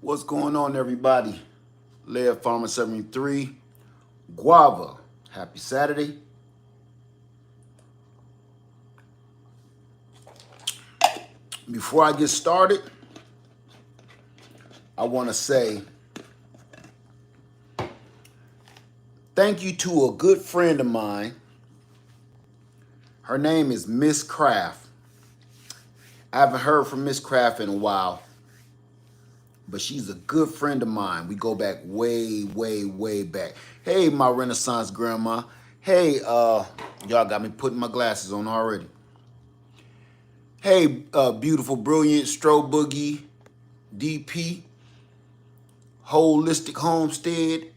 What's going on, everybody? Laird Farmer 73, Guava. Happy Saturday. Before I get started, I want to say thank you to a good friend of mine. Her name is Miss Craft. I haven't heard from Miss Craft in a while, but she's a good friend of mine. We go back way, way, way back. Hey, my Renaissance grandma. Hey, y'all got me putting my glasses on already. Hey, beautiful, brilliant, Stro Boogie, DP, Holistic Homestead,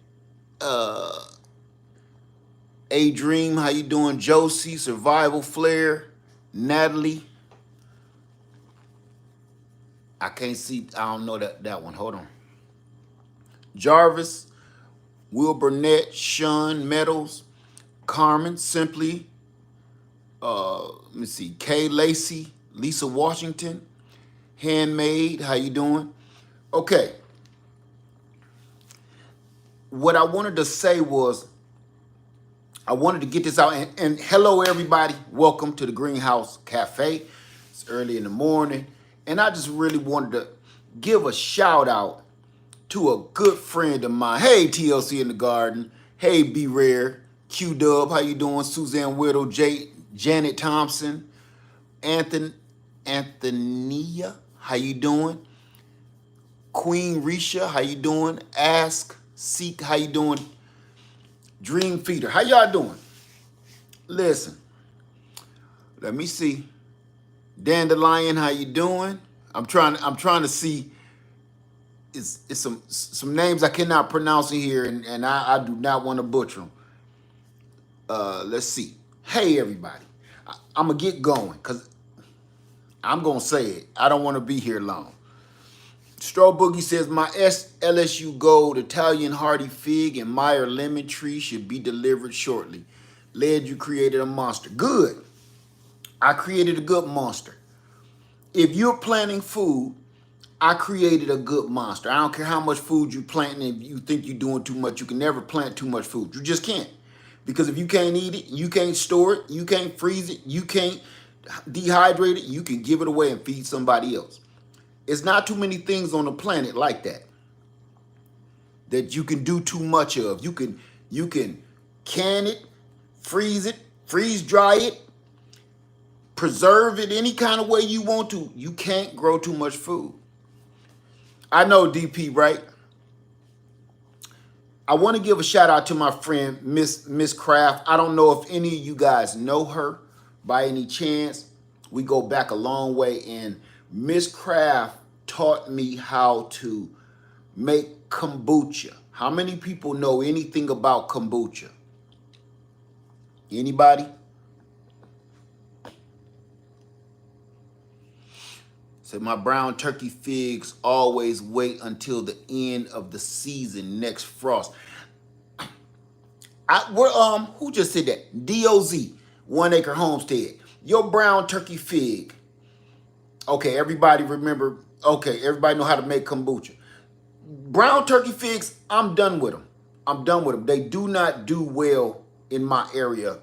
A Dream, how you doing? Josie, Survival Flare, Natalie. I can't see, I don't know that one. Hold on. Jarvis, Will Burnett, Sean Meadows, Carmen, Simply, let me see, Kay Lacey, Lisa Washington, Handmade, how you doing? Okay. What I wanted to say was, I wanted to get this out. And hello, everybody. Welcome to the Greenhouse Cafe. It's early in the morning. And I just really wanted to give a shout out to a good friend of mine. Hey, TLC in the Garden. Hey, Be Rare. Q Dub, how you doing? Suzanne Whittle, Janet Thompson, Antonia, how you doing? Queen Risha, how you doing? Ask, Seek, how you doing? Dream Feeder, how y'all doing? Listen, let me see. Dandelion, how you doing? I'm trying to see. It's some names I cannot pronounce in here, and I do not want to butcher them. Let's see. Hey, everybody. I'm going to get going because I'm going to say it. I don't want to be here long. Stro Boogie says, my LSU Gold Italian Hardy Fig and Meyer Lemon Tree should be delivered shortly. Led, you created a monster. Good. I created a good monster. If you're planting food, I created a good monster. I don't care how much food you plant, and if you think you're doing too much, you can never plant too much food. You just can't. Because if you can't eat it, you can't store it, you can't freeze it, you can't dehydrate it, you can give it away and feed somebody else. It's not too many things on the planet like that you can do too much of. You can can it, freeze dry it, preserve it any kind of way you want to. You can't grow too much food. I know, DP, right? I want to give a shout out to my friend, Miss Craft. I don't know if any of you guys know her by any chance. We go back a long way, and Miss Craft taught me how to make kombucha. How many people know anything about kombucha? Anybody? Said my brown turkey figs always wait until the end of the season, next frost. Who just said that? DOZ, 1 Acre Homestead. Your brown turkey fig. Okay, everybody remember. Okay, everybody know how to make kombucha. Brown turkey figs, I'm done with them. I'm done with them. They do not do well in my area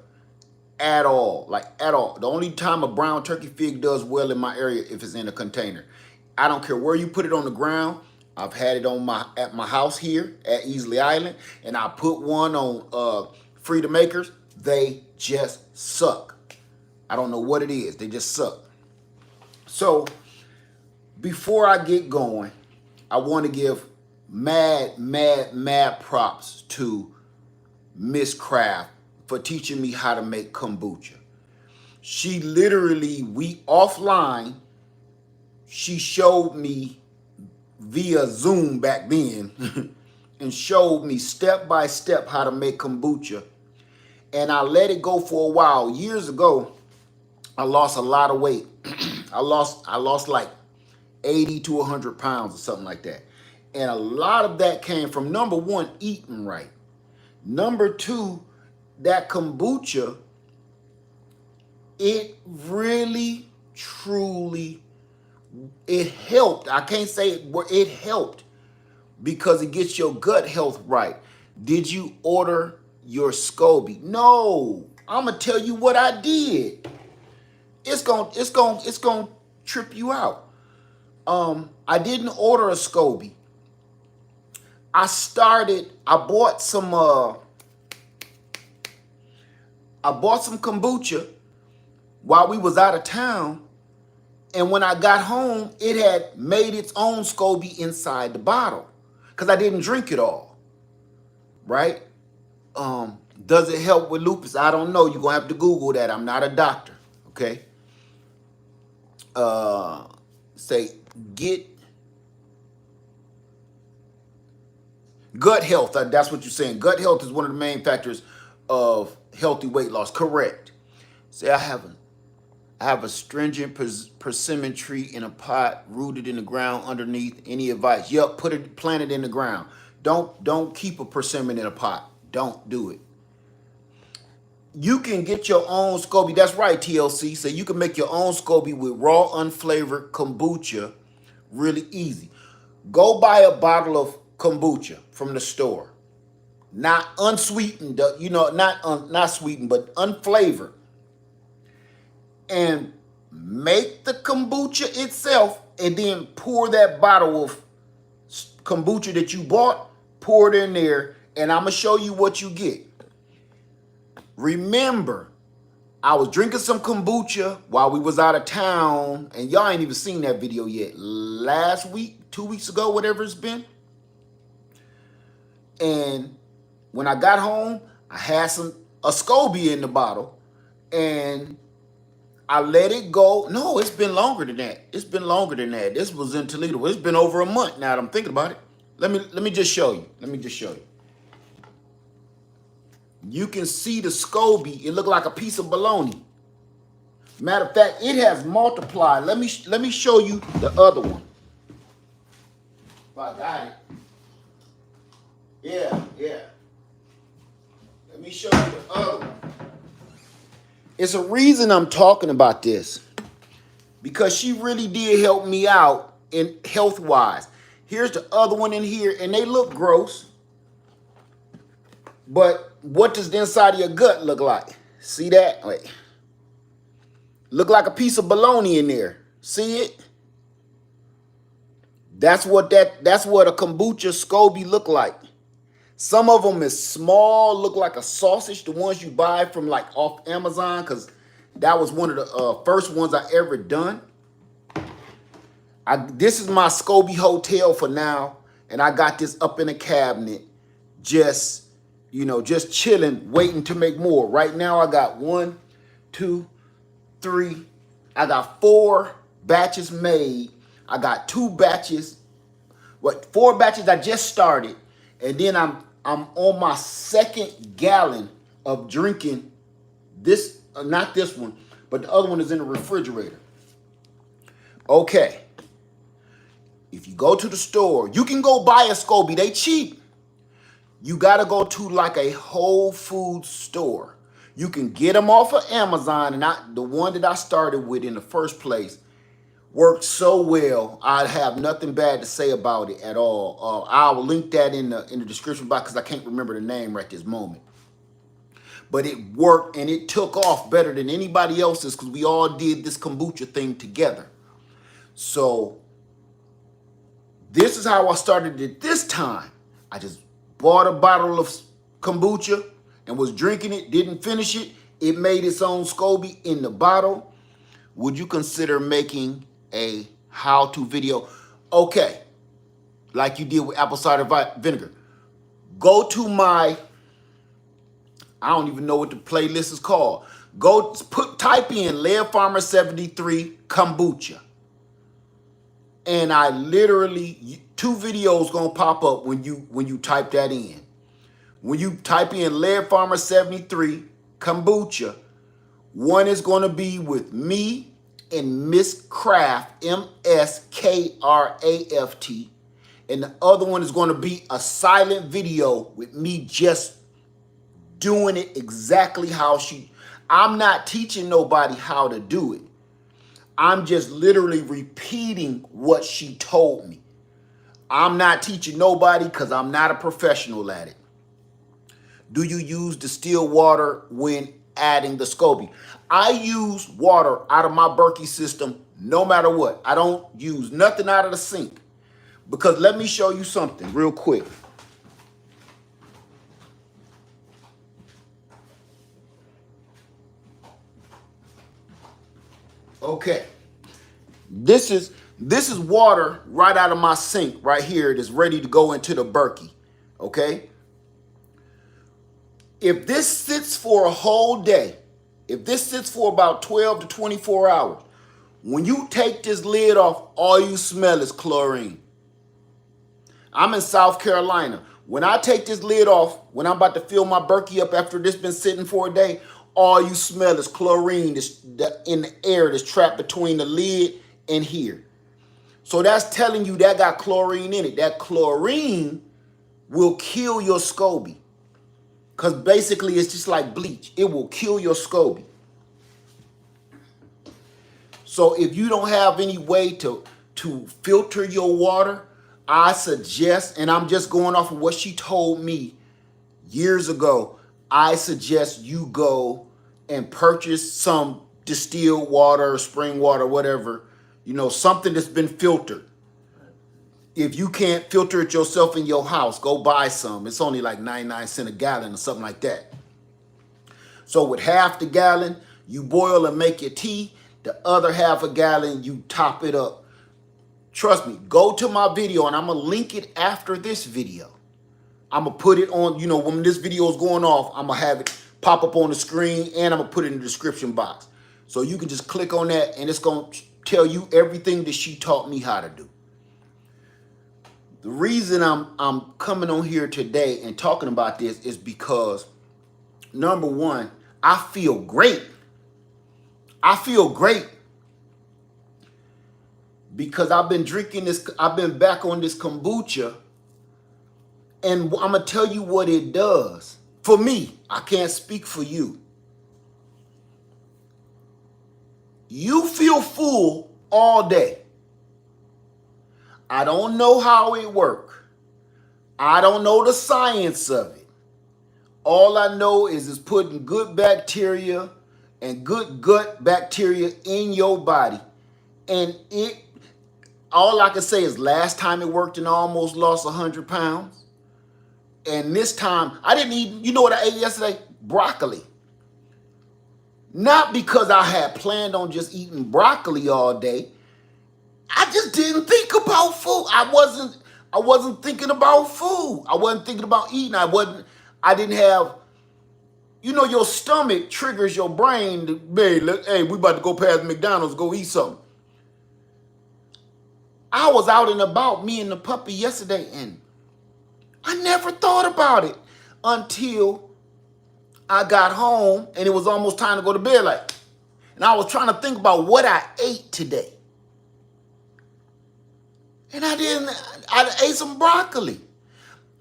at all. Like, at all. The only time a brown turkey fig does well in my area if it's in a container. I don't care where you put it on the ground. I've had it at my house here at Easley Island, and I put one on Freedom Acres. They just suck. I don't know what it is. They just suck. So before I get going, I want to give mad props to Miss Craft for teaching me how to make kombucha. She literally, offline, she showed me via Zoom back then and showed me step by step how to make kombucha. And I let it go for a while. Years ago, I lost a lot of weight. I lost like 80 to 100 pounds or something like that. And a lot of that came from, number one, eating right. Number two, that kombucha, it really, truly, it helped. I can't say it helped because it gets your gut health right. Did you order your SCOBY? No. I'm gonna tell you what I did. It's gonna trip you out. I didn't order a SCOBY. I bought some kombucha while we was out of town, and when I got home, it had made its own SCOBY inside the bottle because I didn't drink it all. Right? Does it help with lupus? I don't know. You're gonna have to Google that. I'm not a doctor. Okay. Say get gut health. That's what you're saying. Gut health is one of the main factors of healthy weight loss. Correct. Say I have a stringent persimmon tree in a pot rooted in the ground underneath. Any advice? Yep, plant it in the ground. Don't keep a persimmon in a pot. Don't do it. You can get your own SCOBY. That's right, TLC. So you can make your own SCOBY with raw, unflavored kombucha really easy. Go buy a bottle of kombucha from the store. Not unsweetened, not sweetened, but unflavored. And make the kombucha itself and then pour that bottle of kombucha that you bought, pour it in there, and I'm going to show you what you get. Remember, I was drinking some kombucha while we was out of town, and y'all ain't even seen that video yet. Last week, 2 weeks ago, whatever it's been. And when I got home, I had a SCOBY in the bottle, and I let it go. No, it's been longer than that. It's been longer than that. This was in Toledo. It's been over a month now that I'm thinking about it. Let me just show you. You can see the SCOBY. It looked like a piece of bologna. Matter of fact, it has multiplied. Let me show you the other one. If I got it. Yeah. Let me show you the other one. It's a reason I'm talking about this. Because she really did help me out in health-wise. Here's the other one in here, and they look gross. But what does the inside of your gut look like? See that? Wait. Look like a piece of bologna in there. See it? That's what a kombucha SCOBY look like. Some of them is small, look like a sausage, the ones you buy from like off Amazon, because that was one of the first ones I ever done. This is my SCOBY hotel for now, and I got this up in a cabinet, just chilling, waiting to make more. Right now I got 1, 2, 3. I got 4 batches made. I got 2 batches. 4 batches I just started, and then I'm on my 2nd gallon of drinking this. Not this one, but the other one is in the refrigerator. Okay. If you go to the store, you can go buy a SCOBY. They cheap. You got to go to like a Whole Foods store. You can get them off of Amazon, and the one that I started with in the first place worked so well. I have nothing bad to say about it at all. I will link that in the description box because I can't remember the name right this moment. But it worked, and it took off better than anybody else's because we all did this kombucha thing together. So this is how I started it this time. I just bought a bottle of kombucha and was drinking it, didn't finish it. It made its own SCOBY in the bottle. Would you consider making a how-to video? Okay, like you did with apple cider vinegar. Go to my, I don't even know what the playlist is called. Type in Laird Farmer 73 kombucha. And I literally, 2 videos gonna pop up when you type that in. When you type in Laird Farmer 73 kombucha, one is gonna be with me and Miss Craft, MSKRAFT, and the other one is gonna be a silent video with me just doing it exactly how I'm not teaching nobody how to do it. I'm just literally repeating what she told me. I'm not teaching nobody because I'm not a professional at it. Do you use distilled water when adding the SCOBY? I use water out of my Berkey system no matter what. I don't use nothing out of the sink. Because let me show you something real quick. Okay. This is water right out of my sink right here that's ready to go into the Berkey. Okay? If this sits for a whole day, if this sits for about 12 to 24 hours, when you take this lid off, all you smell is chlorine. I'm in South Carolina. When I take this lid off, when I'm about to fill my Berkey up after this been sitting for a day, all you smell is chlorine in the air that's trapped between the lid and here. So that's telling you that got chlorine in it. That chlorine will kill your SCOBY. Because basically it's just like bleach. It will kill your SCOBY. So if you don't have any way to filter your water, I suggest, and I'm just going off of what she told me years ago, I suggest you go and purchase some distilled water, spring water, whatever, you know, something that's been filtered. If you can't filter it yourself in your house, go buy some. It's only like 99 cents a gallon or something like that. So with half the gallon, you boil and make your tea. The other half a gallon, you top it up. Trust me, go to my video, and I'm going to link it after this video. I'm going to put it on, you know, when this video is going off, I'm going to have it pop up on the screen, and I'm going to put it in the description box. So you can just click on that, and it's going to tell you everything that she taught me how to do. The reason I'm coming on here today and talking about this is because, number one, I feel great. I feel great because I've been drinking this, I've been back on this kombucha, and I'm going to tell you what it does. For me, I can't speak for you. You feel full all day. I don't know how it works. I don't know the science of it. All I know is it's putting good bacteria and good gut bacteria in your body. And all I can say is last time it worked and I almost lost 100 pounds. And this time, I didn't eat, you know what I ate yesterday? Broccoli. Not because I had planned on just eating broccoli all day. I just didn't think about food. I wasn't thinking about food. I wasn't thinking about eating. I didn't have, you know, your stomach triggers your brain to, hey, we about to go past McDonald's, go eat something. I was out and about, me and the puppy yesterday, and I never thought about it until I got home and it was almost time to go to bed. And I was trying to think about what I ate today. And I ate some broccoli.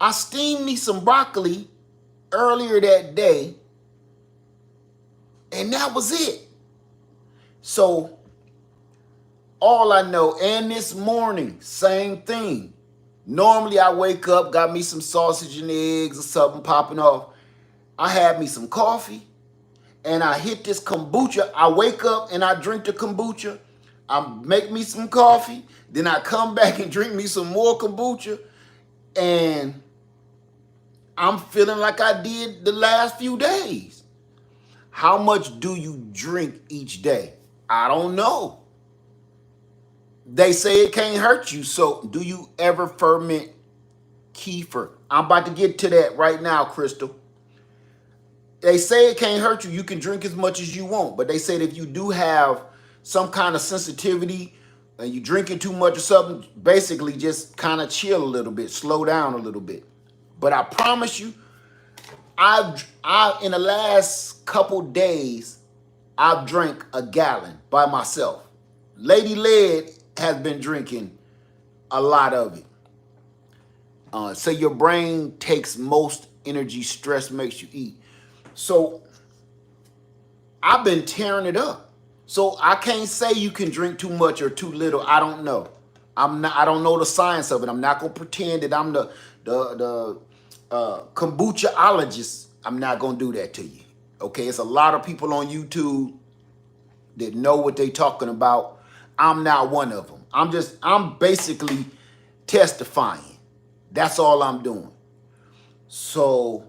I steamed me some broccoli earlier that day, and that was it. So all I know, and this morning, same thing. Normally I wake up, got me some sausage and eggs or something popping off. I had me some coffee, and I hit this kombucha. I wake up and I drink the kombucha. I make me some coffee. Then I come back and drink me some more kombucha, and I'm feeling like I did the last few days. How much do you drink each day? I don't know. They say it can't hurt you, so do you ever ferment kefir? I'm about to get to that right now, Crystal. They say it can't hurt you. You can drink as much as you want, but they say that if you do have some kind of sensitivity and you drinking too much or something, basically just kind of chill a little bit, slow down a little bit. But I promise you, I in the last couple days, I've drank a gallon by myself. Lady Led has been drinking a lot of it. So your brain takes most energy, stress makes you eat. So I've been tearing it up. So I can't say you can drink too much or too little. I don't know. I don't know the science of it. I'm not gonna pretend that I'm the kombuchaologist. I'm not gonna do that to you. Okay, it's a lot of people on YouTube that know what they talking about. I'm not one of them. I'm basically testifying. That's all I'm doing. So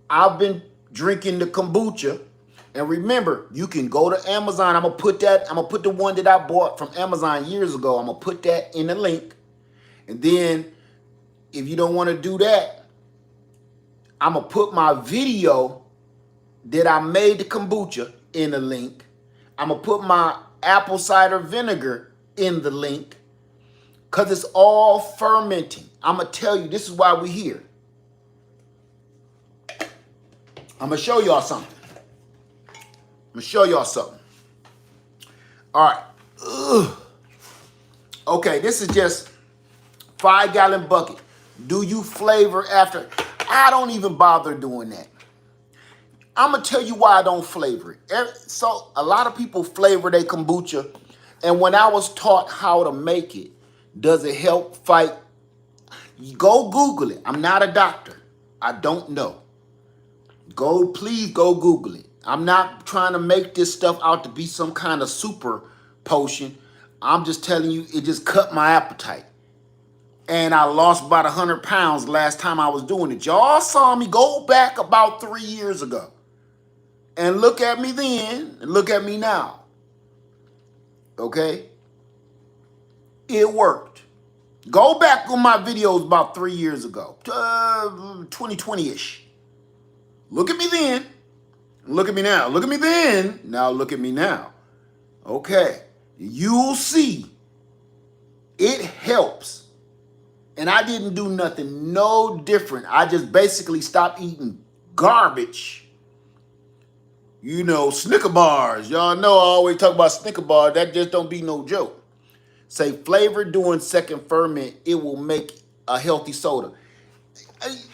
I've been drinking the kombucha. And remember, you can go to Amazon. I'm gonna put the one that I bought from Amazon years ago. I'm gonna put that in the link. And then if you don't want to do that, I'm gonna put my video that I made the kombucha in the link. I'm gonna put my apple cider vinegar in the link, because it's all fermenting. I'm gonna tell you, this is why we're here. I'm gonna show y'all something. All right. Ugh. Okay, this is just 5-gallon bucket. Do you flavor after? I don't even bother doing that. I'm gonna tell you why I don't flavor it. So a lot of people flavor their kombucha, and when I was taught how to make it, does it help fight? Go Google it. I'm not a doctor. I don't know. Please go Google it. I'm not trying to make this stuff out to be some kind of super potion. I'm just telling you, it just cut my appetite. And I lost about 100 pounds last time I was doing it. Y'all saw me go back about 3 years ago. And look at me then, and look at me now. Okay? It worked. Go back on my videos about 3 years ago. 2020-ish. Look at me then. Look at me now. Look at me then. Now look at me now. Okay. You'll see. It helps. And I didn't do nothing no different. I just basically stopped eating garbage. You know, Snicker bars. Y'all know I always talk about Snicker bars. That just don't be no joke. Say flavor during second ferment, it will make a healthy soda.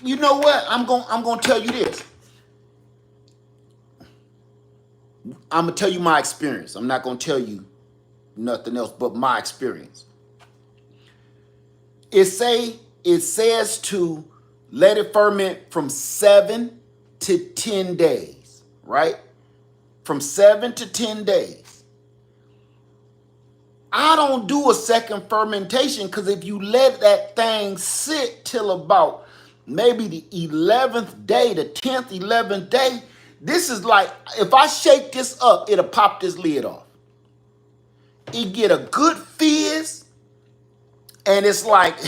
You know what? I'm gonna tell you this. I'm gonna tell you my experience. I'm not gonna tell you nothing else but my experience. It says to let it ferment from 7 to 10 days, right? From 7 to 10 days. I don't do a second fermentation, because if you let that thing sit till about maybe the 11th day, the 10th, 11th day, this is like, if I shake this up, it'll pop this lid off. It get a good fizz, and it's like,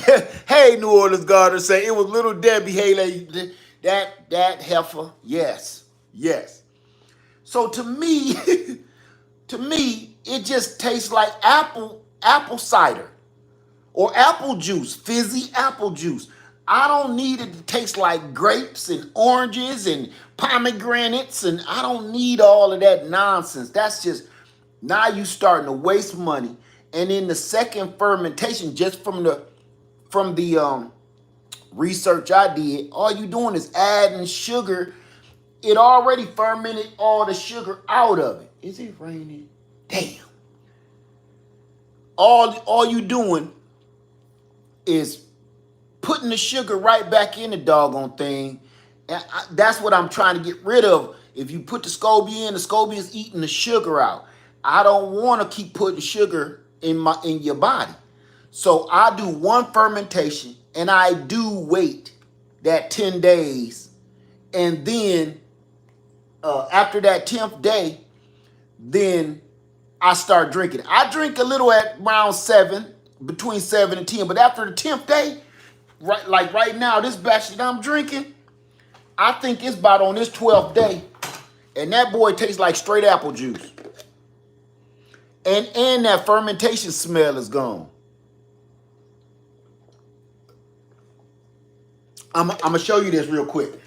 hey, New Orleans Garden say, it was little Debbie Haley, that heifer, yes. So to me, it just tastes like apple cider or apple juice, fizzy apple juice. I don't need it to taste like grapes and oranges and pomegranates, and I don't need all of that nonsense. That's just, now you starting to waste money. And in the second fermentation, just from the research I did, all you doing is adding sugar. It already fermented all the sugar out of it. Is it raining? Damn. All you doing is putting the sugar right back in the doggone thing. And that's what I'm trying to get rid of. If you put the SCOBY in, the SCOBY is eating the sugar out. I don't want to keep putting sugar in your body. So I do one fermentation, and I do wait that 10 days. And then after that 10th day, then I start drinking. I drink a little at around 7, between 7 and 10. But after the 10th day, right now, this batch that I'm drinking, I think it's about on this 12th day. And that boy tastes like straight apple juice. And that fermentation smell is gone. I'm going to show you this real quick.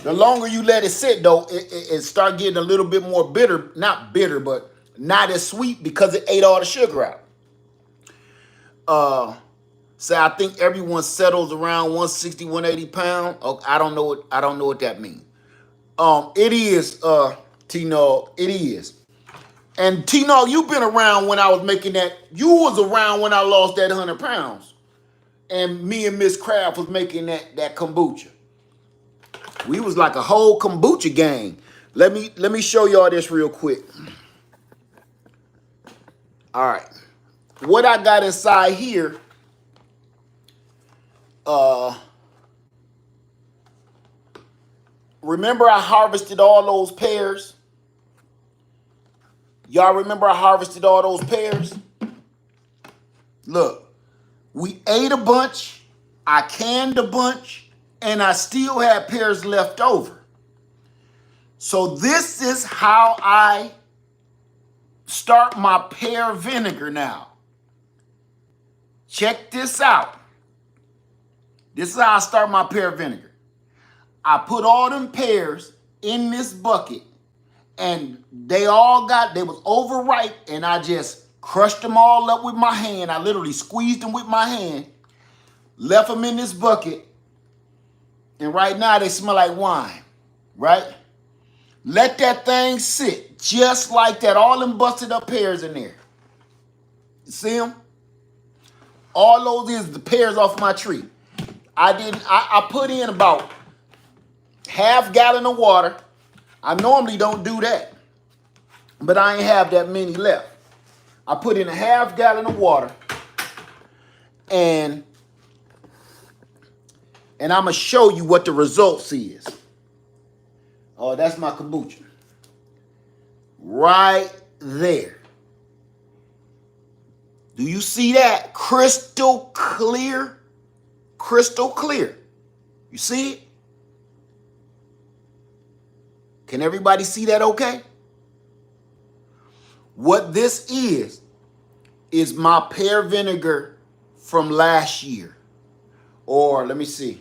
The longer you let it sit, though, it start getting a little bit more bitter. Not bitter, but not as sweet, because it ate all the sugar out. So I think everyone settles around 160, 180 pounds. Oh, I don't know what that means. It is, Tino, it is. And Tino, you've been around when I was making that. You was around when I lost that 100 pounds. And me and Miss Craft was making that kombucha. We was like a whole kombucha gang. Let me show y'all this real quick. All right. What I got inside here, remember I harvested all those pears? Y'all remember I harvested all those pears? Look, we ate a bunch, I canned a bunch, and I still had pears left over. So this is how I start my pear vinegar now. Check this out. This is how I start my pear vinegar. I put all them pears in this bucket, and they was overripe, and I just crushed them all up with my hand. I literally squeezed them with my hand, left them in this bucket, and right now they smell like wine, right? Let that thing sit just like that. All them busted up pears in there. You see them? All those is the pears off my tree. I put in about half gallon of water. I normally don't do that, but I ain't have that many left. I put in a half gallon of water, and I'm gonna show you what the results is. Oh, that's my kombucha. Right there. Do you see that? Crystal clear. Crystal clear. You see it? Can everybody see that okay? What this is my pear vinegar from last year. Or let me see.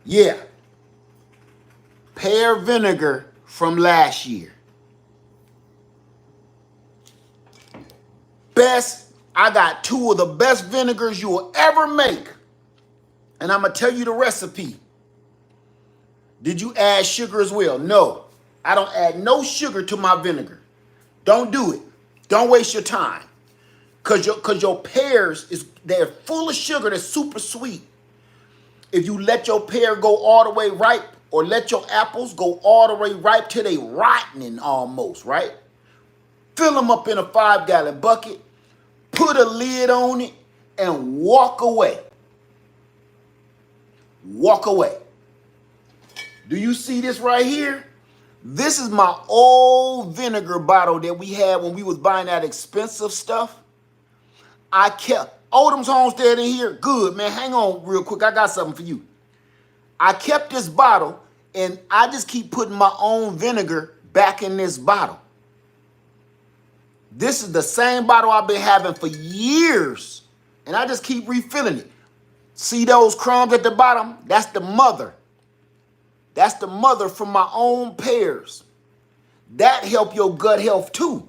Yeah. Pear vinegar from last year. I got 2 of the best vinegars you will ever make. And I'm going to tell you the recipe. Did you add sugar as well? No. I don't add no sugar to my vinegar. Don't do it. Don't waste your time. Cause your pears, they're full of sugar. They're super sweet. If you let your pear go all the way ripe, or let your apples go all the way ripe till they rotting almost, right? Fill them up in a 5-gallon bucket, put a lid on it, and walk away. Walk away. Do you see this right here? This is my old vinegar bottle that we had when we was buying that expensive stuff. I kept Odom's Homestead in here. Good, man. Hang on real quick. I got something for you. I kept this bottle, and I just keep putting my own vinegar back in this bottle. This is the same bottle I've been having for years, and I just keep refilling it. See those crumbs at the bottom? That's the mother. That's the mother from my own pears. That help your gut health too.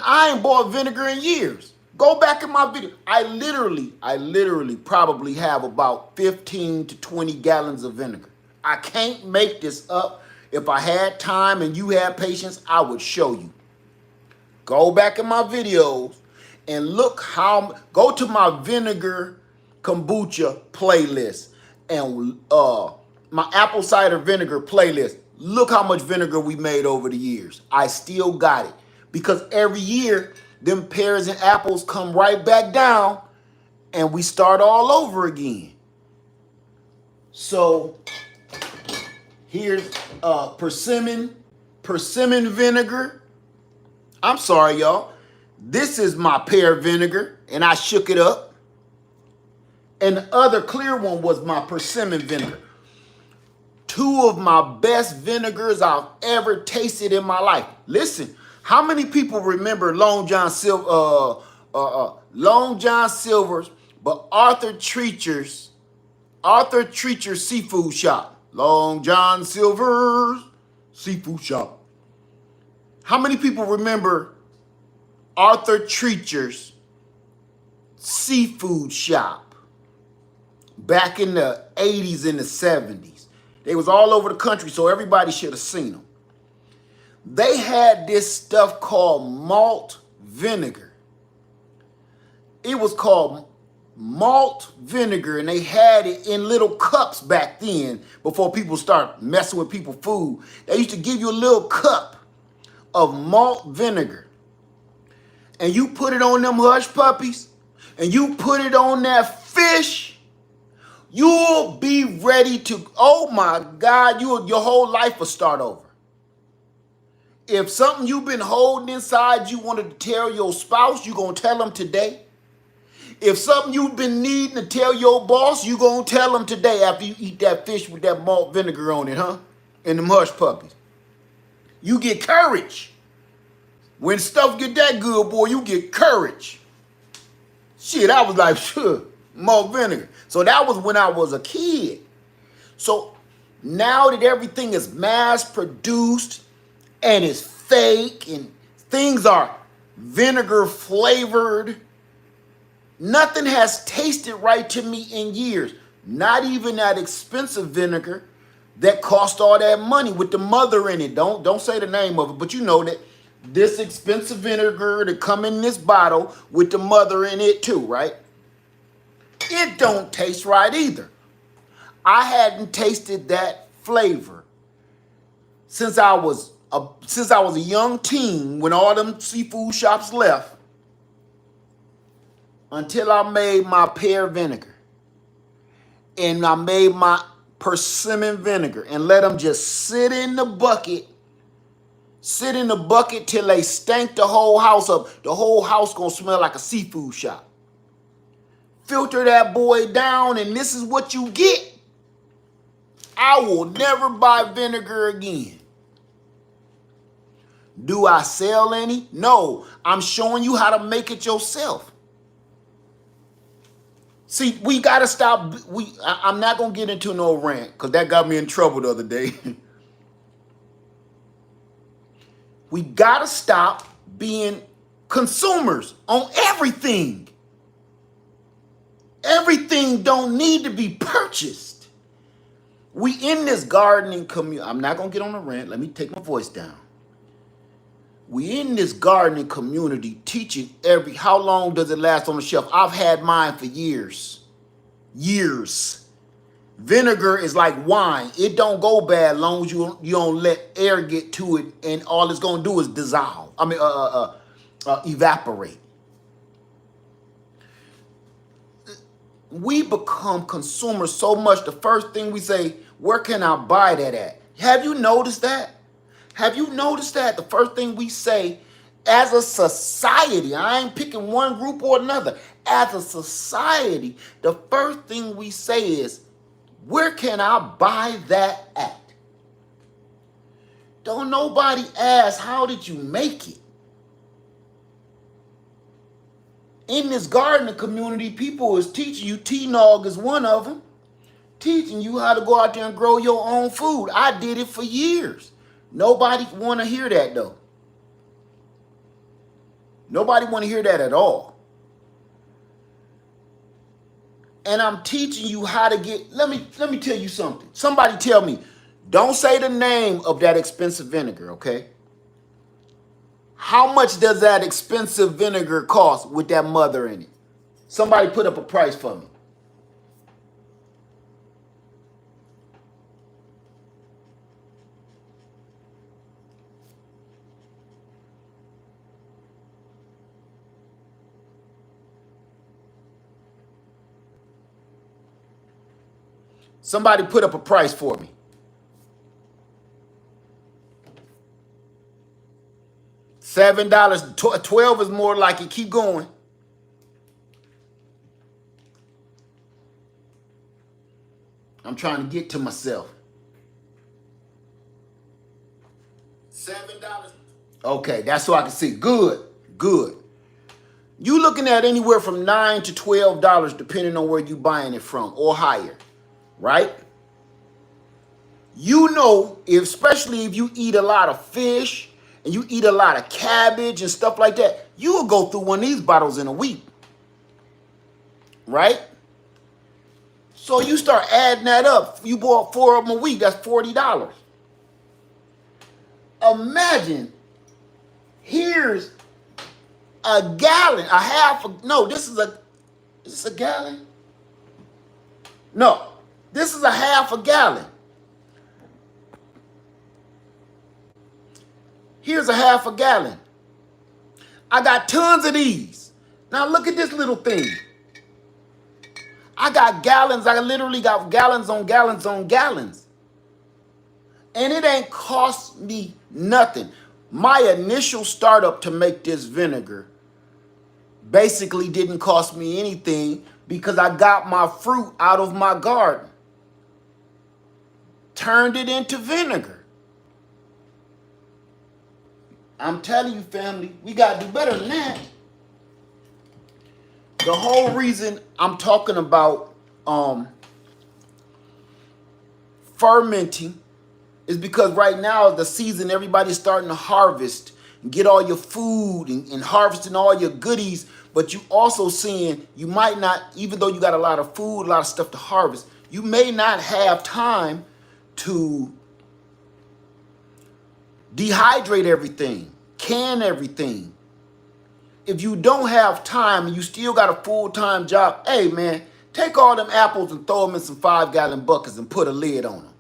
I ain't bought vinegar in years. Go back in my video. I literally probably have about 15 to 20 gallons of vinegar. I can't make this up. If I had time and you had patience, I would show you. Go back in my videos and look go to my vinegar kombucha playlist and my apple cider vinegar playlist. Look how much vinegar we made over the years. I still got it because every year them pears and apples come right back down and we start all over again. So here's persimmon vinegar. I'm sorry, y'all. This is my pear vinegar, and I shook it up. And the other clear one was my persimmon vinegar. 2 of my best vinegars I've ever tasted in my life. Listen, how many people remember Long John Silver's, but Arthur Treacher's seafood shop? Long John Silver's seafood shop. How many people remember Arthur Treacher's seafood shop back in the 80s and the 70s? They was all over the country, so everybody should have seen them. They had this stuff called malt vinegar. It was called malt vinegar, and they had it in little cups back then before people start messing with people's food. They used to give you a little cup of malt vinegar, and you put it on them hush puppies, and you put it on that fish, you'll be ready to, oh my God, your whole life will start over. If something you've been holding inside you wanted to tell your spouse, you're going to tell them today. If something you've been needing to tell your boss, you're going to tell them today after you eat that fish with that malt vinegar on it, huh? And them hush puppies. You get courage. When stuff get that good, boy, you get courage. Shit, I was like, sure, malt vinegar. So that was when I was a kid. So now that everything is mass produced and it's fake and things are vinegar flavored, nothing has tasted right to me in years. Not even that expensive vinegar that cost all that money with the mother in it. Don't say the name of it, but you know that this expensive vinegar that come in this bottle with the mother in it too, right? It don't taste right either. I hadn't tasted that flavor since I was a young teen when all them seafood shops left, until I made my pear vinegar and I made my persimmon vinegar and let them just sit in the bucket till they stank the whole house up. The whole house gonna smell like a seafood shop. Filter that boy down, and this is what you get. I will never buy vinegar again. Do I sell any? No, I'm showing you how to make it yourself. See, we gotta stop. I'm not gonna get into no rant because that got me in trouble the other day. We gotta stop being consumers on everything. Everything don't need to be purchased. We in this gardening community. I'm not gonna get on a rant. Let me take my voice down. We in this gardening community teaching how long does it last on the shelf? I've had mine for years. Years. Vinegar is like wine. It don't go bad as long as you don't let air get to it, and all it's gonna do is dissolve. Evaporate. We become consumers so much. The first thing we say, where can I buy that at? Have you noticed that? Have you noticed that? The first thing we say as a society, I ain't picking one group or another. As a society, the first thing we say is, where can I buy that at? Don't nobody ask, how did you make it? In this gardening community, people is teaching you, T-Nog is one of them, teaching you how to go out there and grow your own food. I did it for years. Nobody want to hear that though. Nobody want to hear that at all. And I'm teaching you how to get, let me tell you something. Somebody tell me, don't say the name of that expensive vinegar, okay? How much does that expensive vinegar cost with that mother in it? Somebody put up a price for me. Somebody put up a price for me. $7, 12 is more like it. Keep going. I'm trying to get to myself. $7. Okay, that's so I can see. Good, good. You looking at anywhere from $9 to $12 depending on where you buying it from or higher, right? You know, especially if you eat a lot of fish and you eat a lot of cabbage and stuff like that, you will go through one of these bottles in a week, right? So you start adding that up. You bought 4 of them a week, that's $40. imagine, here's a gallon, a half, no, is this a gallon? No, this is a half a gallon. Here's a half a gallon. I got tons of these. Now look at this little thing. I got gallons. I literally got gallons on gallons on gallons. And it ain't cost me nothing. My initial startup to make this vinegar basically didn't cost me anything because I got my fruit out of my garden. Turned it into vinegar. I'm telling you, family, we got to do better than that. The whole reason I'm talking about fermenting is because right now is the season everybody's starting to harvest and get all your food and harvesting all your goodies, but you also seeing you might not, even though you got a lot of food, a lot of stuff to harvest, you may not have time to dehydrate everything, can everything. If you don't have time and you still got a full-time job, hey man, take all them apples and throw them in some 5-gallon buckets and put a lid on them.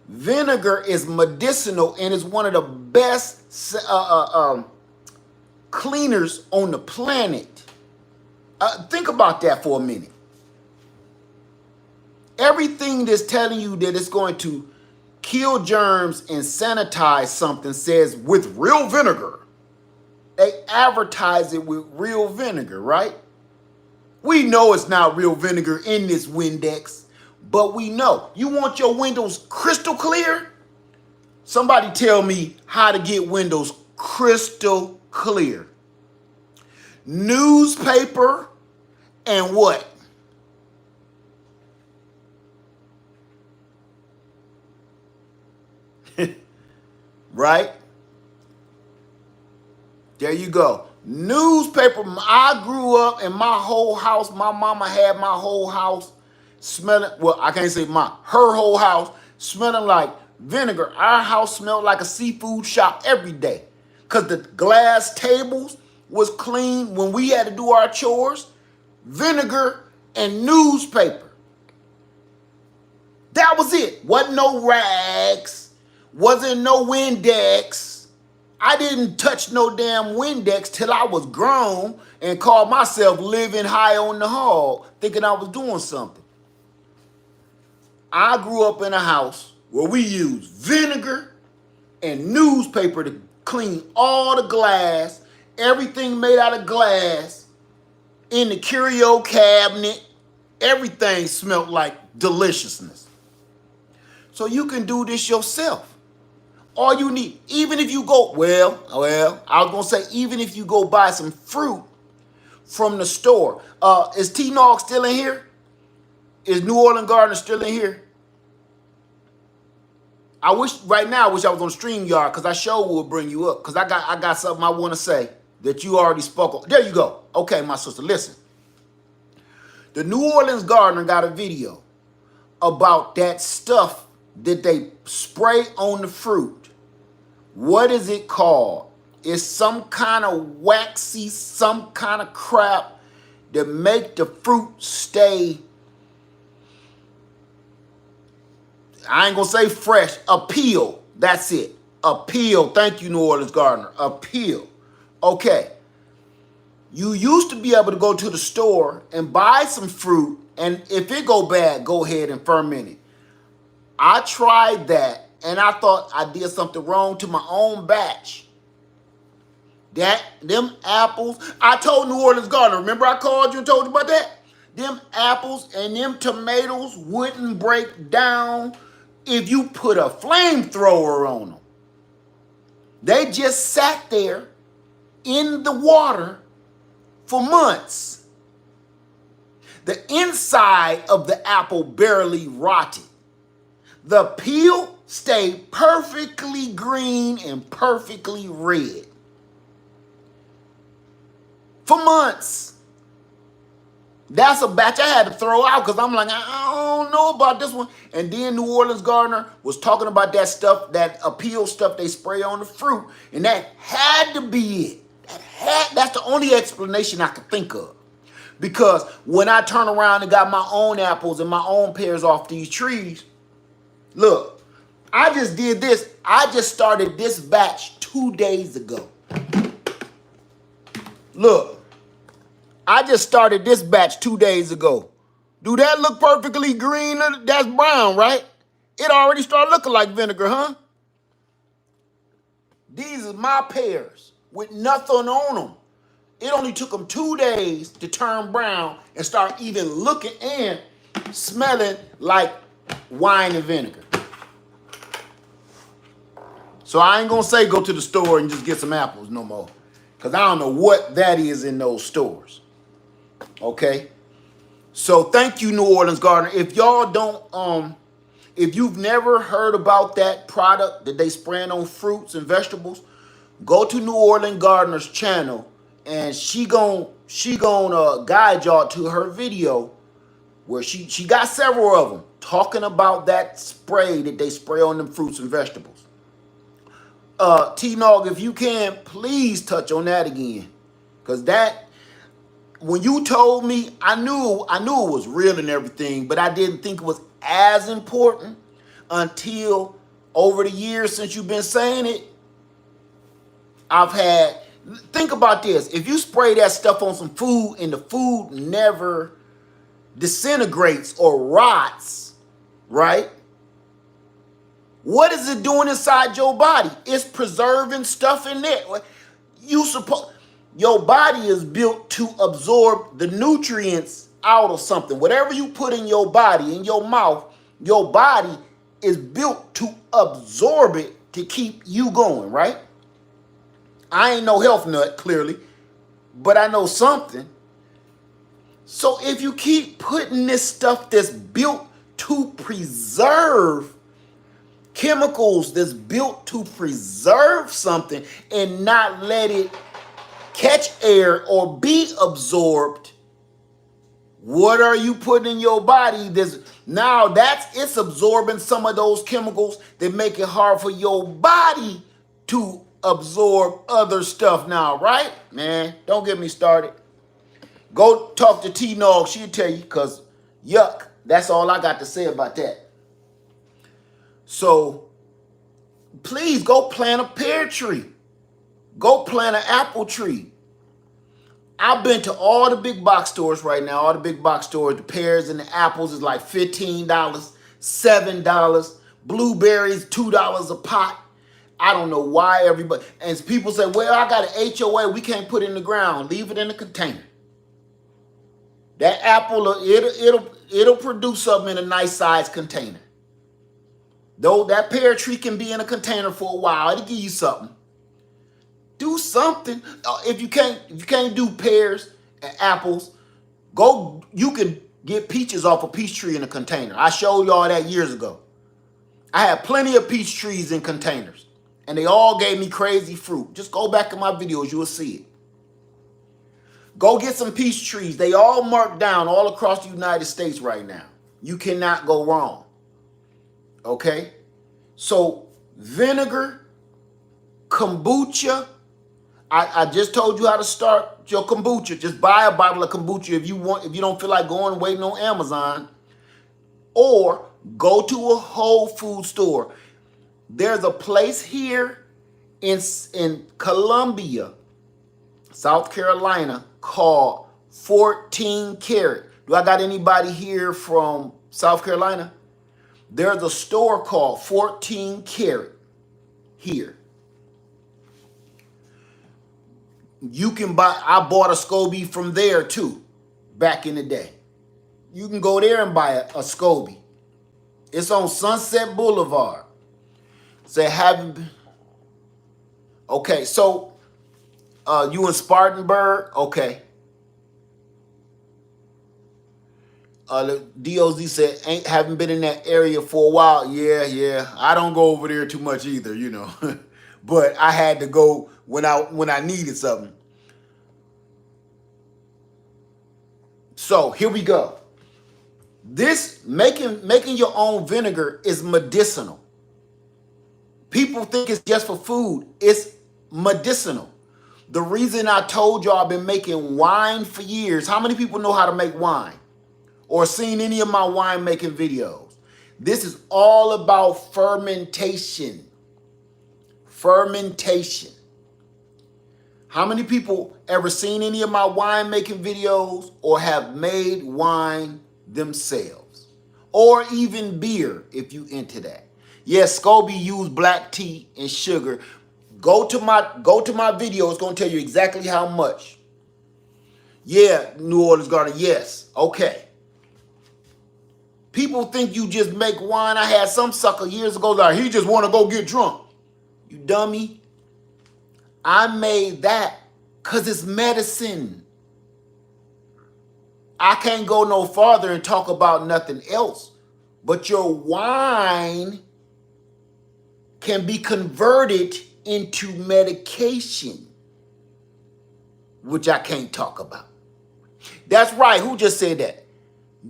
Vinegar is medicinal and is one of the best cleaners on the planet. Think about that for a minute. Everything that's telling you that it's going to kill germs and sanitize something says with real vinegar. They advertise it with real vinegar, right? We know it's not real vinegar in this Windex, but we know. You want your windows crystal clear? Somebody tell me how to get windows crystal clear. Newspaper and what? Right? There you go. Newspaper. I grew up in my whole house. My mama had my whole house smelling, well, I can't say her whole house smelling like vinegar. Our house smelled like a seafood shop every day because the glass tables was clean when we had to do our chores. Vinegar and newspaper. That was it. Wasn't no rags. Wasn't no Windex. I didn't touch no damn Windex till I was grown and called myself living high on the hog, thinking I was doing something. I grew up in a house where we used vinegar and newspaper to clean all the glass, everything made out of glass, in the curio cabinet, everything smelled like deliciousness. So you can do this yourself. All you need, even if you go, well, I was going to say, even if you go buy some fruit from the store. Is T-Nog still in here? Is New Orleans Gardener still in here? I wish I was on StreamYard because I sure will bring you up because I got something I want to say that you already spoke on. There you go. Okay, my sister, listen. The New Orleans Gardener got a video about that stuff that they spray on the fruit. What is it called? It's some kind of waxy, some kind of crap that make the fruit stay, I ain't gonna say fresh, appeal. That's it. Appeal. Thank you, New Orleans Gardener. Appeal. Okay. You used to be able to go to the store and buy some fruit, and if it go bad, go ahead and ferment it. I tried that, and I thought I did something wrong to my own batch. Them apples, I told New Orleans Gardener, remember I called you and told you about that? Them apples and them tomatoes wouldn't break down if you put a flamethrower on them. They just sat there in the water for months. The inside of the apple barely rotted. The peel stayed perfectly green and perfectly red for months. That's a batch I had to throw out because I'm like, I don't know about this one. And then New Orleans Gardener was talking about that stuff, that appeal stuff they spray on the fruit. And that had to be it. That's the only explanation I could think of. Because when I turn around and got my own apples and my own pears off these trees, look, I just did this. I just started this batch 2 days ago. Look, I just started this batch 2 days ago. Do that look perfectly green? That's brown, right? It already started looking like vinegar, huh? These are my pears with nothing on them. It only took them 2 days to turn brown and start even looking and smelling like wine and vinegar. So I ain't gonna say go to the store and just get some apples no more. Because I don't know what that is in those stores. Okay? So thank you, New Orleans Gardener. If y'all don't, if you've never heard about that product that they spraying on fruits and vegetables, go to New Orleans Gardener's channel and she gon' guide y'all to her video where she got several of them talking about that spray that they spray on them fruits and vegetables. T-Nog, if you can, please touch on that again. Because that, when you told me, I knew it was real and everything, but I didn't think it was as important until over the years since you've been saying it. Think about this. If you spray that stuff on some food and the food never disintegrates or rots, right? What is it doing inside your body? It's preserving stuff in there. Your body is built to absorb the nutrients out of something. Whatever you put in your body, in your mouth, your body is built to absorb it to keep you going, right? I ain't no health nut, clearly, but I know something. So if you keep putting this stuff that's built to preserve, chemicals that's built to preserve something and not let it catch air or be absorbed, what are you putting in your body? It's absorbing some of those chemicals that make it hard for your body to absorb other stuff now, right? Man, don't get me started. Go talk to T-Nog, she'll tell you, because yuck, that's all I got to say about that. So please go plant a pear tree. Go plant an apple tree. I've been to all the big box stores right now. All the big box stores, the pears and the apples is like $15, $7. Blueberries, $2 a pot. I don't know why everybody, and people say, well, I got an HOA, we can't put it in the ground. Leave it in the container. That apple, it'll produce something in a nice size container. Though that pear tree can be in a container for a while, it'll give you something. Do something. If you can't do pears and apples, you can get peaches off a peach tree in a container. I showed y'all that years ago. I had plenty of peach trees in containers, and they all gave me crazy fruit. Just go back in my videos, you'll see it. Go get some peach trees. They all marked down all across the United States right now. You cannot go wrong. Okay? So, vinegar, kombucha. I just told you how to start your kombucha. Just buy a bottle of kombucha if you don't feel like going and waiting on Amazon. Or go to a Whole Food store. There's a place here in Columbia, South Carolina, called 14 Karat. Do I got anybody here from South Carolina? There's a store called 14 Karat here. You can I bought a SCOBY from there too, back in the day. You can go there and buy a SCOBY. It's on Sunset Boulevard. Okay, so you in Spartanburg? Okay. The DOZ said, haven't been in that area for a while. Yeah. I don't go over there too much either, you know. But I had to go when I needed something. So here we go. This making your own vinegar is medicinal. People think it's just for food. It's medicinal. The reason I told y'all I've been making wine for years. How many people know how to make wine? Or seen any of my wine making videos? This is all about fermentation. Fermentation. How many people ever seen any of my wine making videos or have made wine themselves? Or even beer if you into that. Yes, Scobie used black tea and sugar. Go to my video, it's gonna tell you exactly how much. Yeah, New Orleans Garden, yes. Okay. People think you just make wine. I had some sucker years ago like, he just want to go get drunk. You dummy. I made that because it's medicine. I can't go no farther and talk about nothing else. But your wine can be converted into medication, which I can't talk about. That's right. Who just said that?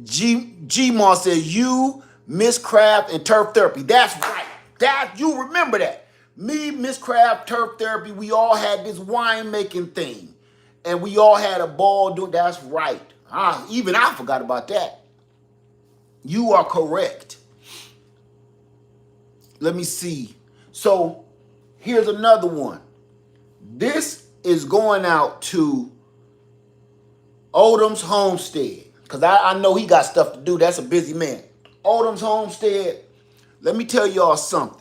G-Mon said, you, Miss Craft, and Turf Therapy. That's right. You remember that. Me, Miss Craft, Turf Therapy, we all had this wine making thing. And we all had a ball doing. That's right. Even I forgot about that. You are correct. Let me see. So here's another one. This is going out to Odom's Homestead. Because I know he got stuff to do. That's a busy man. Odom's Homestead. Let me tell y'all something.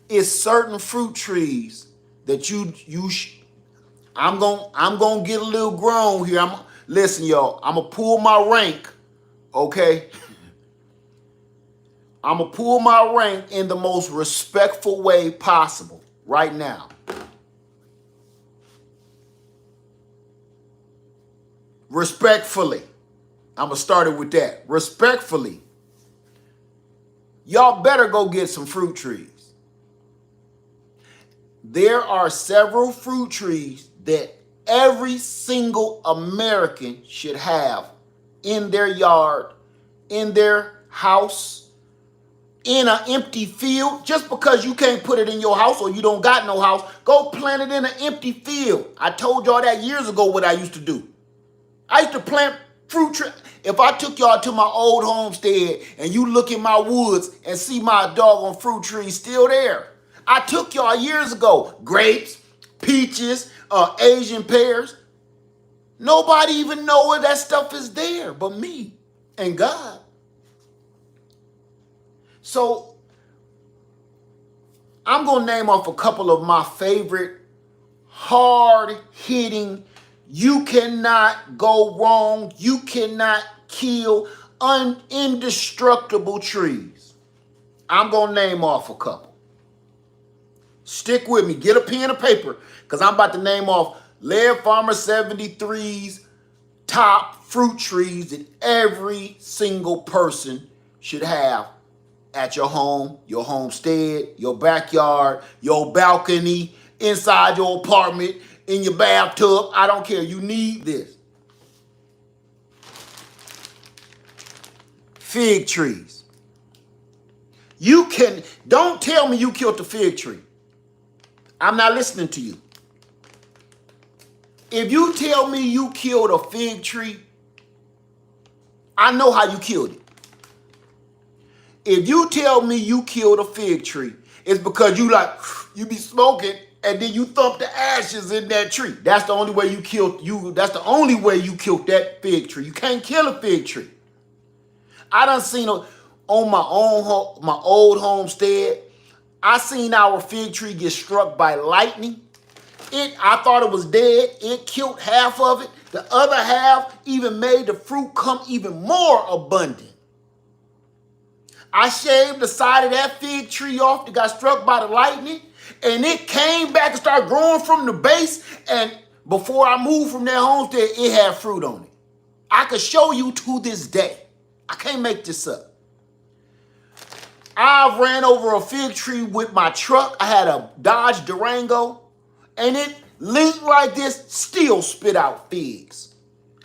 It's certain fruit trees that I'm gonna get a little grown here. Listen, y'all. I'm gonna pull my rank, okay? I'm gonna pull my rank in the most respectful way possible right now. Respectfully. I'm gonna start it with that. Respectfully. Y'all better go get some fruit trees. There are several fruit trees that every single American should have in their yard, in their house, in an empty field. Just because you can't put it in your house or you don't got no house, go plant it in an empty field. I told y'all that years ago what I used to do. I used to plant fruit trees. If I took y'all to my old homestead and you look in my woods and see my doggone fruit trees still there. I took y'all years ago. Grapes, peaches, Asian pears. Nobody even know where that stuff is there but me and God. So I'm going to name off a couple of my favorite hard-hitting, you cannot go wrong, you cannot kill, indestructible trees. I'm going to name off a couple. Stick with me. Get a pen and paper because I'm about to name off Laird Farmer 73's top fruit trees that every single person should have at your home, your homestead, your backyard, your balcony, inside your apartment, in your bathtub. I don't care. You need this. Fig trees. Don't tell me you killed the fig tree. I'm not listening to you. If you tell me you killed a fig tree, I know how you killed it. If you tell me you killed a fig tree, it's because you be smoking and then you thump the ashes in that tree. That's the only way you killed that's the only way you killed that fig tree. You can't kill a fig tree. I done seen on my old homestead, I seen our fig tree get struck by lightning. I thought it was dead. It killed half of it. The other half even made the fruit come even more abundant. I shaved the side of that fig tree off that got struck by the lightning, and it came back and started growing from the base, and before I moved from that homestead, it had fruit on it. I could show you to this day. I can't make this up. I ran over a fig tree with my truck. I had a Dodge Durango, and it leaned like this, still spit out figs.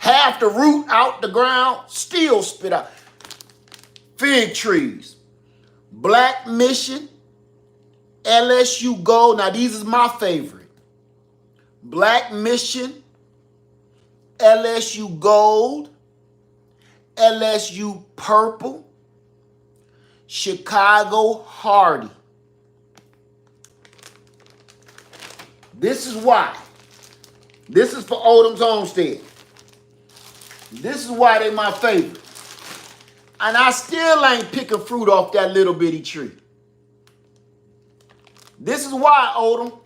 Half the root out the ground, still spit out. Fig trees. Black Mission, LSU Gold. Now, these is my favorite. Black Mission, LSU Gold, LSU Purple, Chicago Hardy. This is why. This is for Odom's Homestead. This is why they my favorite. And I still ain't picking fruit off that little bitty tree. This is why, Odom.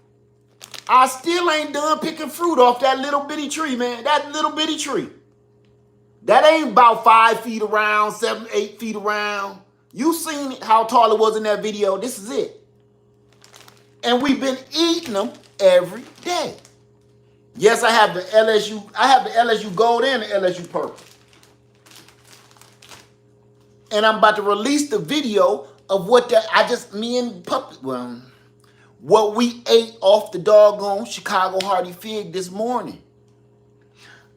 I still ain't done picking fruit off that little bitty tree, man. That little bitty tree. That ain't about 5 feet around, 7, 8 feet around. You seen how tall it was in that video. This is it. And we've been eating them every day. Yes, I have the LSU. I have the LSU Gold and the LSU Purple. And I'm about to release the video of what me and Puppy, well, what we ate off the doggone Chicago Hardy fig this morning.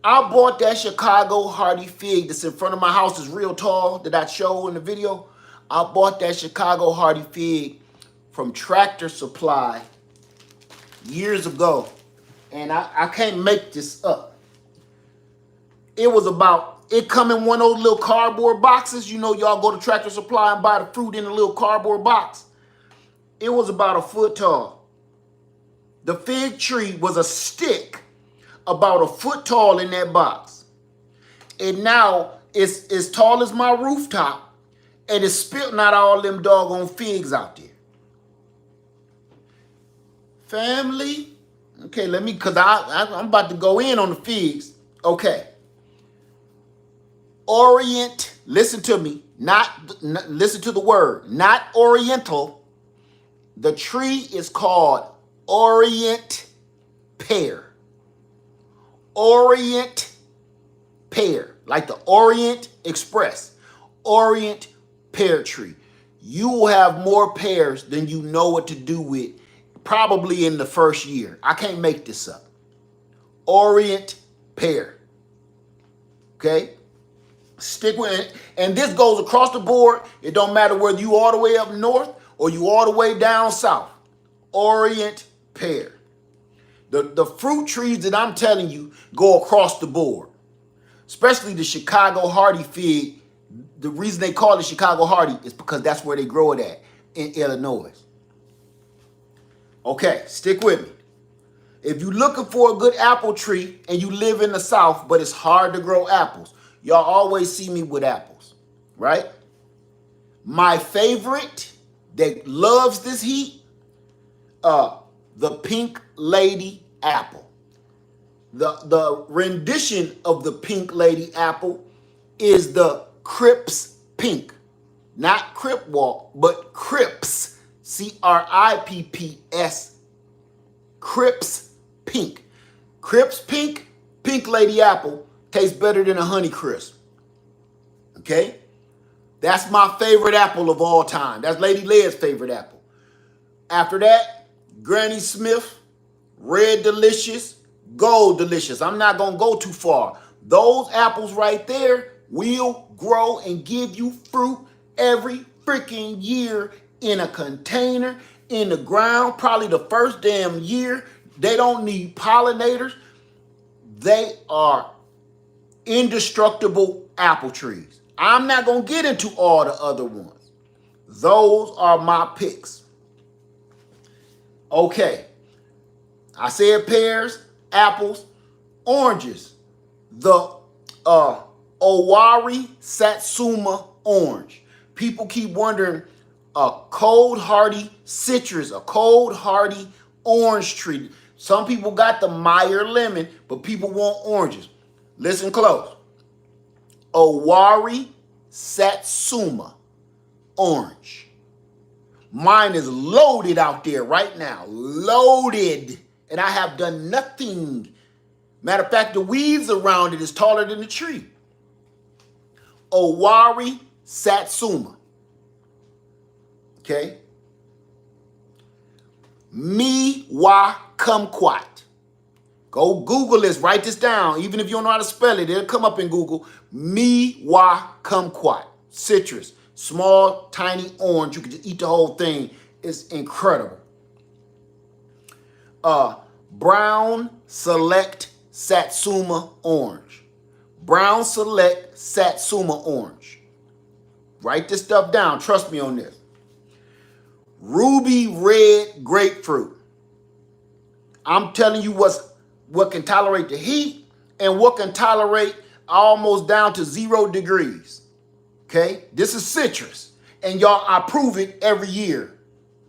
I bought that Chicago Hardy fig that's in front of my house, is real tall, that I showed in the video. I bought that Chicago Hardy fig from Tractor Supply years ago. And I can't make this up. It come in one of those little cardboard boxes. You know, y'all go to Tractor Supply and buy the fruit in a little cardboard box. It was about a foot tall. The fig tree was a stick about a foot tall in that box. And now it's as tall as my rooftop, and it's spitting out all them doggone figs out there. Family, okay, because I'm about to go in on the figs. Okay. Orient, listen to me, listen to the word, not Oriental. The tree is called Orient pear. Orient pear, like the Orient Express. Orient pear tree. You will have more pears than you know what to do with probably in the first year. I can't make this up. Orient pear. Okay? Stick with it. And this goes across the board. It don't matter whether you all the way up north or you all the way down south. Orient pear. The fruit trees that I'm telling you go across the board. Especially the Chicago Hardy fig. The reason they call it Chicago Hardy is because that's where they grow it at, in Illinois. Okay, stick with me. If you're looking for a good apple tree and you live in the South, but it's hard to grow apples, y'all always see me with apples, right? My favorite that loves this heat, the Pink Lady apple. The rendition of the Pink Lady apple is the Crips Pink. Not Crip Walk, but Crips. Cripps. Crips Pink. Crips Pink, Pink Lady apple tastes better than a Honeycrisp. Okay? That's my favorite apple of all time. That's Lady Led's favorite apple. After that, Granny Smith, Red Delicious, Gold Delicious. I'm not going to go too far. Those apples right there will grow and give you fruit every freaking year in a container, in the ground, probably the first damn year. They don't need pollinators. They are indestructible apple trees. I'm not going to get into all the other ones. Those are my picks. Okay. I said pears, apples, oranges. The Owari Satsuma orange. People keep wondering, a cold hardy citrus, a cold hardy orange tree. Some people got the Meyer lemon, but people want oranges. Listen close. Owari Satsuma orange. Mine is loaded out there right now. Loaded. And I have done nothing. Matter of fact, the weeds around it is taller than the tree. Owari Satsuma. Okay. Mi wa kumquat. Go Google this. Write this down. Even if you don't know how to spell it, it'll come up in Google. Miwa kumquat. Citrus. Small, tiny orange. You can just eat the whole thing. It's incredible. Brown Select Satsuma Orange. Brown Select Satsuma Orange. Write this stuff down. Trust me on this. Ruby Red Grapefruit. I'm telling you what can tolerate the heat and what can tolerate almost down to 0 degrees. Okay? This is citrus. And y'all, I prove it every year.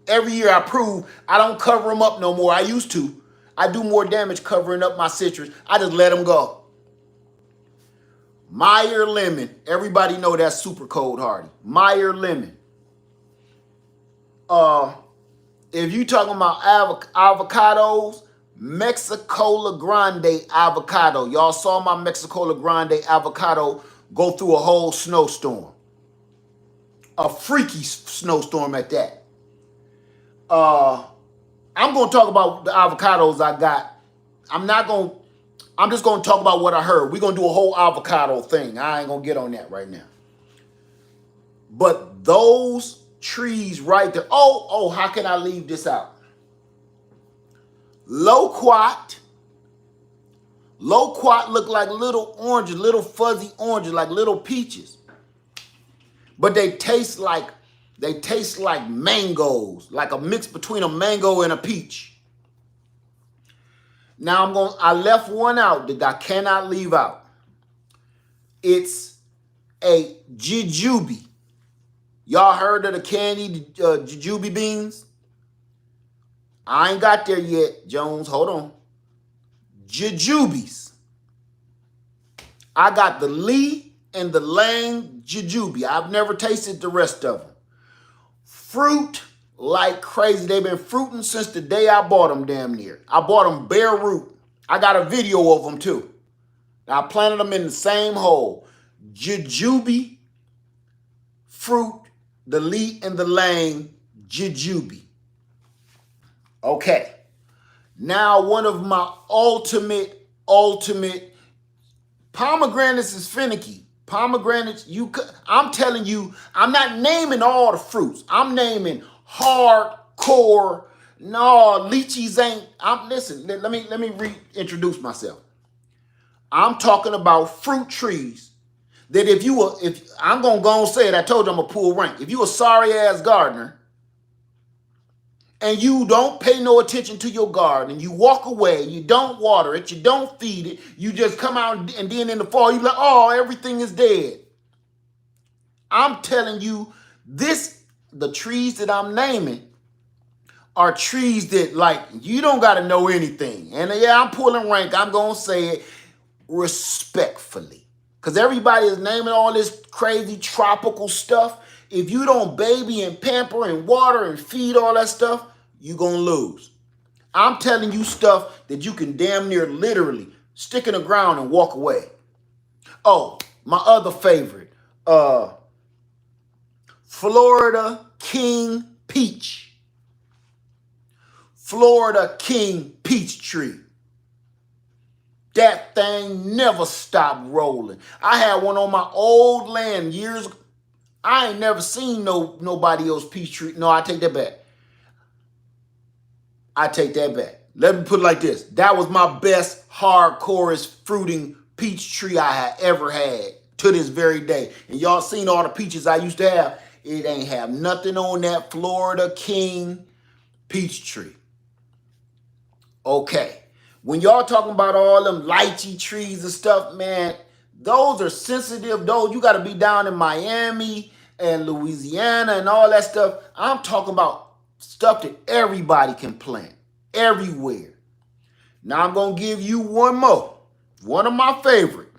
Every year I prove I don't cover them up no more. I used to. I do more damage covering up my citrus. I just let them go. Meyer Lemon. Everybody know that's super cold hardy. Meyer Lemon. If you talking about avocados, Mexicola Grande avocado. Y'all saw my Mexicola Grande avocado go through a whole snowstorm. A freaky snowstorm at that. I'm going to talk about the avocados I got. I'm just going to talk about what I heard. We're going to do a whole avocado thing. I ain't going to get on that right now. But those trees right there. Oh, how can I leave this out? Loquat. Loquat look like little oranges, little fuzzy oranges, like little peaches. But they taste like mangoes, like a mix between a mango and a peach. Now I left one out that I cannot leave out. It's a jujube. Y'all heard of the candied jujube beans? I ain't got there yet, Jones. Hold on. Jujubes. I got the Lee and the Lang jujube. I've never tasted the rest of them. Fruit like crazy. They've been fruiting since the day I bought them, damn near. I bought them bare root. I got a video of them too. I planted them in the same hole. Jujube fruit, the Lee and the Lang jujube. Okay. Now one of my ultimate pomegranates is finicky. Pomegranates, I'm telling you, I'm not naming all the fruits. I'm naming hardcore. No, lychees ain't. Listen, let me reintroduce myself. I'm talking about fruit trees that if I'm gonna go and say it, I told you I'm gonna pull rank. If you a sorry ass gardener and you don't pay no attention to your garden, you walk away, you don't water it, you don't feed it, you just come out and then in the fall, you're like, oh, everything is dead. I'm telling you, the trees that I'm naming are trees that, like, you don't got to know anything. And yeah, I'm pulling rank. I'm going to say it respectfully. Because everybody is naming all this crazy tropical stuff. If you don't baby and pamper and water and feed all that stuff, you're going to lose. I'm telling you stuff that you can damn near literally stick in the ground and walk away. Oh, my other favorite, Florida King Peach. Florida King Peach Tree. That thing never stopped rolling. I had one on my old land years ago. I ain't never seen nobody else peach tree. No, I take that back. Let me put it like this. That was my best, hardcorest fruiting peach tree I had ever had to this very day. And y'all seen all the peaches I used to have. It ain't have nothing on that Florida King Peach Tree. Okay. When y'all talking about all them lychee trees and stuff, man, those are sensitive. Those you got to be down in Miami and Louisiana and all that stuff. I'm talking about stuff that everybody can plant everywhere. Now I'm going to give you one more. One of my favorite.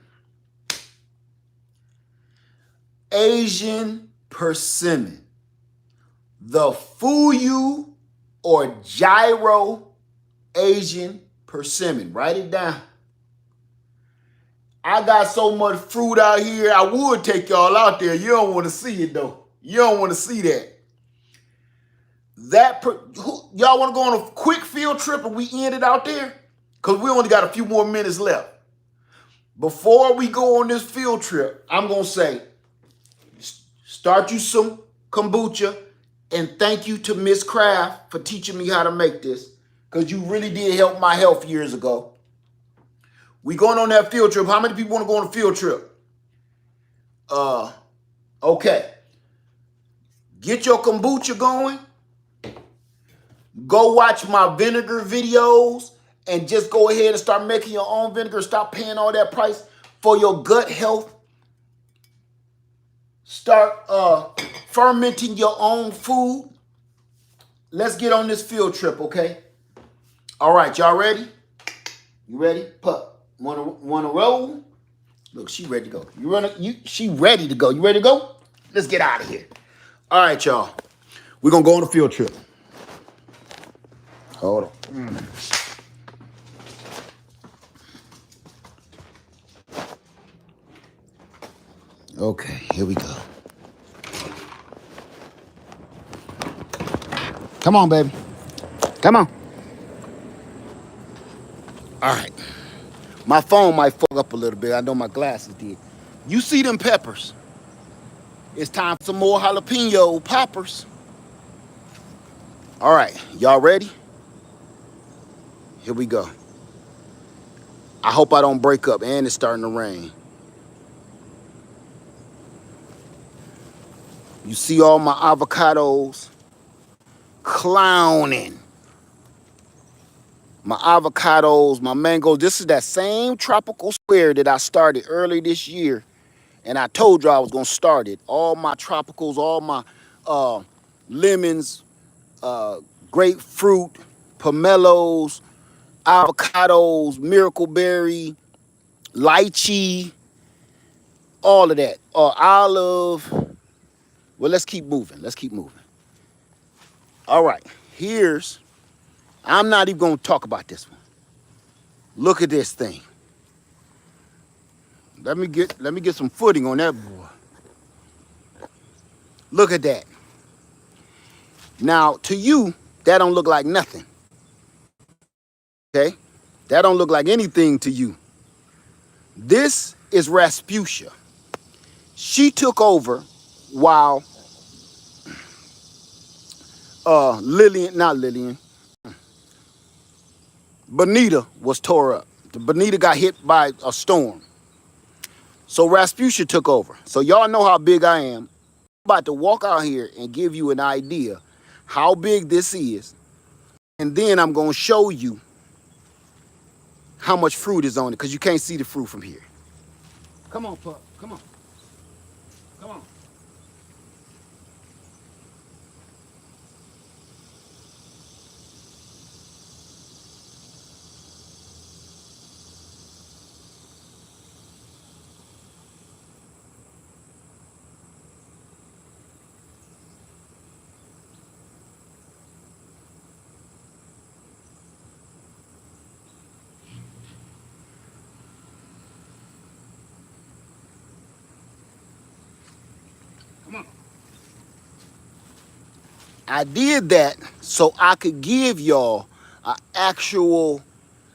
Asian persimmon. The Fuyu or gyro Asian persimmon. Write it down. I got so much fruit out here, I would take y'all out there. You don't want to see it, though. You don't want to see that. Y'all want to go on a quick field trip and we end it out there? because we only got a few more minutes left. Before we go on this field trip, I'm going to say, start you some kombucha, and thank you to Miss Kraft for teaching me how to make this, because you really did help my health years ago. We going on that field trip. How many people want to go on a field trip? Okay. Get your kombucha going. Go watch my vinegar videos and just go ahead and start making your own vinegar. Stop paying all that price for your gut health. Start fermenting your own food. Let's get on this field trip, okay? All right, y'all ready? You ready? Pup. Wanna roll? Look, she ready to go. She ready to go. You ready to go? Let's get out of here. All right, y'all. We're gonna go on a field trip. Hold on. Okay, here we go. Come on, baby. Come on. All right. My phone might fuck up a little bit. I know my glasses did. You see them peppers? It's time for some more jalapeno poppers. All right, y'all ready? Here we go. I hope I don't break up, and it's starting to rain. You see all my avocados clowning. My avocados, my mangoes. This is that same tropical square that I started early this year. And I told you I was going to start it. All my tropicals, all my lemons, grapefruit, pomelos, avocados, miracle berry, lychee, all of that. Olive. Well, let's keep moving. Let's keep moving. All right. I'm not even going to talk about this one. Look at this thing. Let me get some footing on that boy. Look at that. Now, to you, that don't look like nothing. Okay? That don't look like anything to you. This is Rasputia. She took over while Bonita was tore up. Bonita got hit by a storm. So Rasputia took over. So y'all know how big I am. I'm about to walk out here and give you an idea how big this is. And then I'm going to show you how much fruit is on it, because you can't see the fruit from here. Come on, pup. Come on. Come on. Come on. I did that so I could give y'all an actual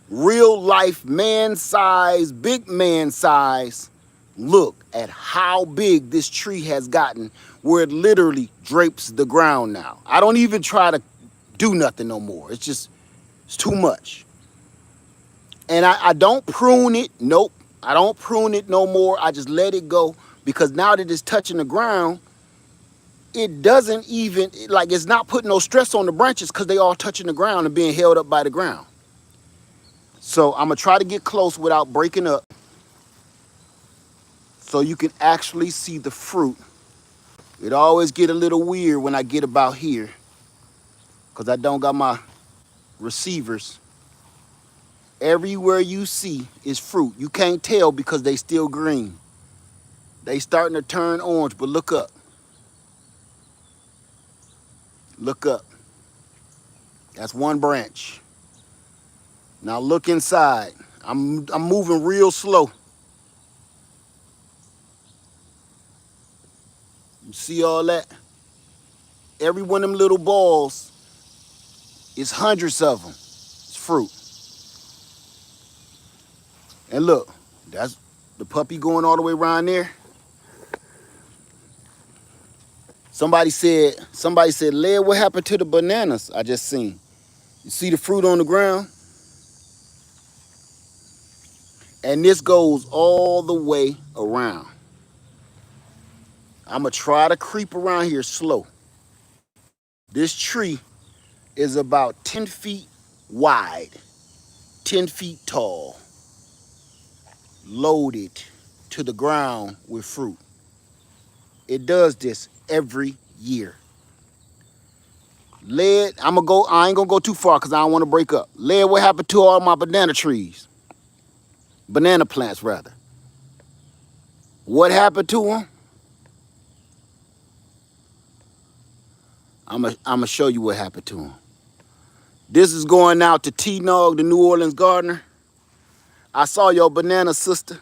real life man size, big man size look at how big this tree has gotten, where it literally drapes the ground now. I don't even try to do nothing no more. It's too much. And I don't prune it. Nope. I don't prune it no more. I just let it go, because now that it's touching the ground, it doesn't even, like, it's not putting no stress on the branches, because they all touching the ground and being held up by the ground. So I'm going to try to get close without breaking up, so you can actually see the fruit. It always get a little weird when I get about here, because I don't got my receivers. Everywhere you see is fruit. You can't tell because they still green. They starting to turn orange, but look up. Look up. That's one branch. Now look inside. I'm moving real slow. You see all that? Every one of them little balls is hundreds of them. It's fruit. And look, that's the puppy going all the way around there. Somebody said, Led, what happened to the bananas I just seen? You see the fruit on the ground? And this goes all the way around. I'm going to try to creep around here slow. This tree is about 10 feet wide, 10 feet tall, loaded to the ground with fruit. It does this every year. Led, I ain't gonna go too far because I don't want to break up. Led, what happened to all my banana trees? Banana plants, rather. What happened to them? I'm gonna show you what happened to them. This is going out to T-Nog, the New Orleans gardener. I saw your banana, sister.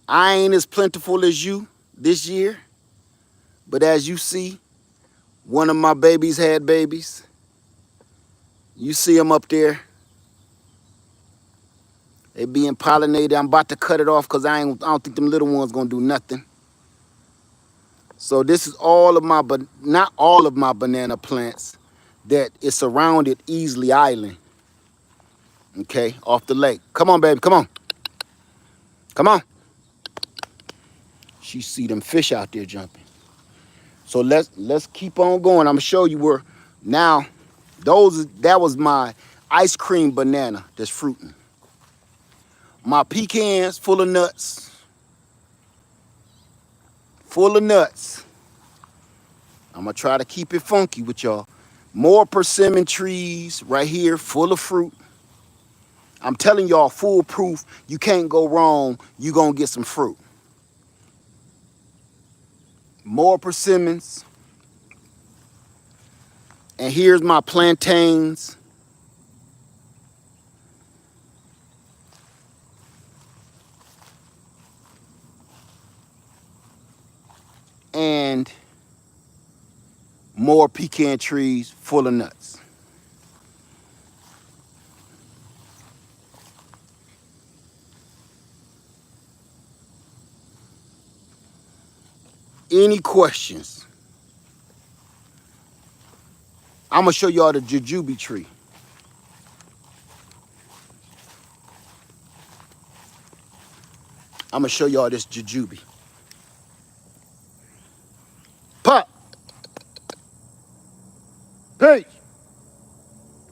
I ain't as plentiful as you this year, but as you see, one of my babies had babies. You see them up there. They being pollinated. I'm about to cut it off because I don't think them little ones gonna do nothing. So this is all of my, but not all of my banana plants that is surrounded Easley Island. Okay, off the lake. Come on, baby, come on. Come on. She see them fish out there jumping. So let's keep on going. I'm gonna show you where now that was my ice cream banana that's fruiting. My pecans full of nuts. Full of nuts. I'm gonna try to keep it funky with y'all. More persimmon trees right here, full of fruit. I'm telling y'all, foolproof, you can't go wrong. You gonna get some fruit. More persimmons. And here's my plantains. And more pecan trees full of nuts. Any questions? I'm gonna show y'all the jujube tree. I'm gonna show y'all this jujube. Pup. Peach.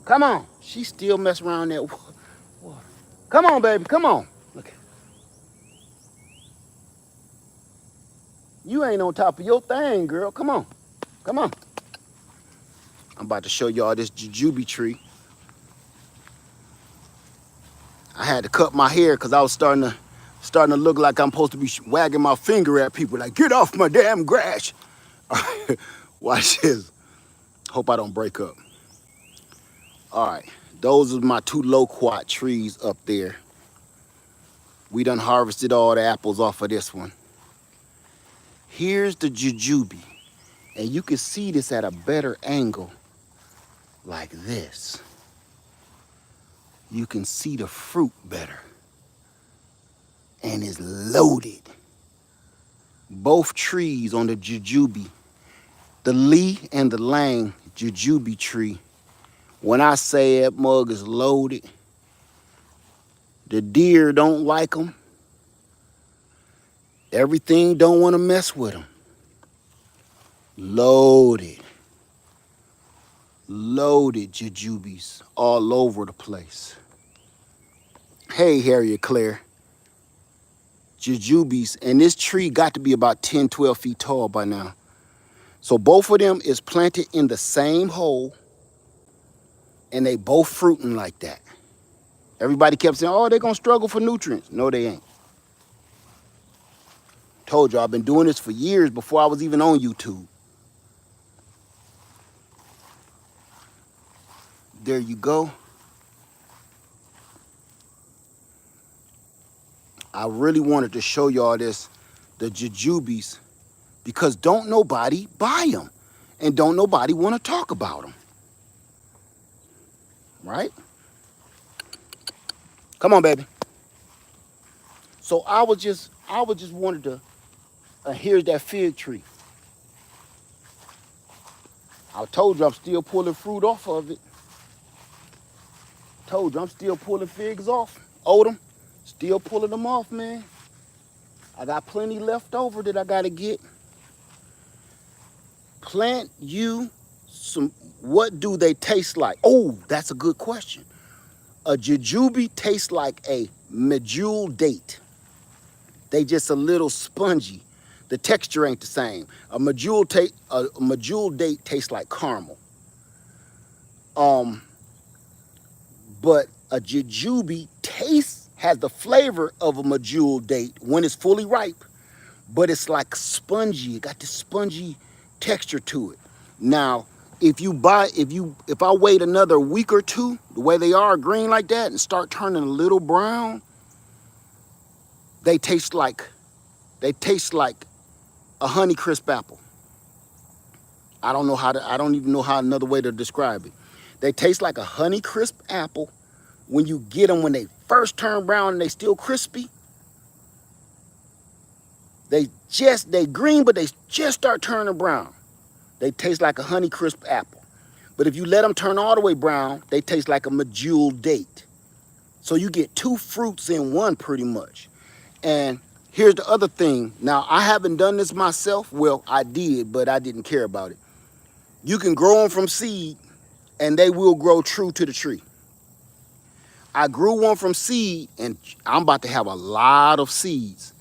Come on. She still messing around that water. Come on, baby. Come on. Look. You ain't on top of your thing, girl. Come on. Come on. I'm about to show y'all this jujube tree. I had to cut my hair because I was starting to look like I'm supposed to be wagging my finger at people like, get off my damn grass. Watch this. Hope I don't break up. All right, those are my two loquat trees up there. We done harvested all the apples off of this one. Here's the jujube. And you can see this at a better angle like this. You can see the fruit better. And it's loaded. Both trees on the jujube, the Lee and the Lang jujube tree, when I say that mug is loaded, the deer don't like them. Everything don't want to mess with them. Loaded. Loaded jujubes all over the place. Hey, Harriet Claire. Jujubes, and this tree got to be about 10, 12 feet tall by now. So both of them is planted in the same hole, and they both fruiting like that. Everybody kept saying, oh, they're gonna struggle for nutrients. No, they ain't. Told you, I've been doing this for years before I was even on YouTube. There you go. I really wanted to show y'all this, the jujubes, because don't nobody buy them. And don't nobody want to talk about them. Right? Come on, baby. So I was just wanted to. Here's that fig tree. I told you I'm still pulling fruit off of it. Told you I'm still pulling figs off. Odom, still pulling them off, man. I got plenty left over that I gotta get. Plant you some. What do they taste like? Oh, that's a good question. A jujube tastes like a medjool date. They just a little spongy. The texture ain't the same. A medjool date tastes like caramel. Um, but a jujube has the flavor of a medjool date when it's fully ripe, but it's like spongy. It got this spongy texture to it. Now, if I wait another week or two, the way they are green like that, and start turning a little brown, they taste like a Honeycrisp apple. I don't even know how another way to describe it. They taste like a Honeycrisp apple when you get them when they first turn brown and they still crispy. They green, but they just start turning brown. They taste like a Honeycrisp apple. But if you let them turn all the way brown, they taste like a medjool date. So you get two fruits in one pretty much. And here's the other thing. Now, I haven't done this myself. Well, I did, but I didn't care about it. You can grow them from seed, and they will grow true to the tree. I grew one from seed, and I'm about to have a lot of seeds.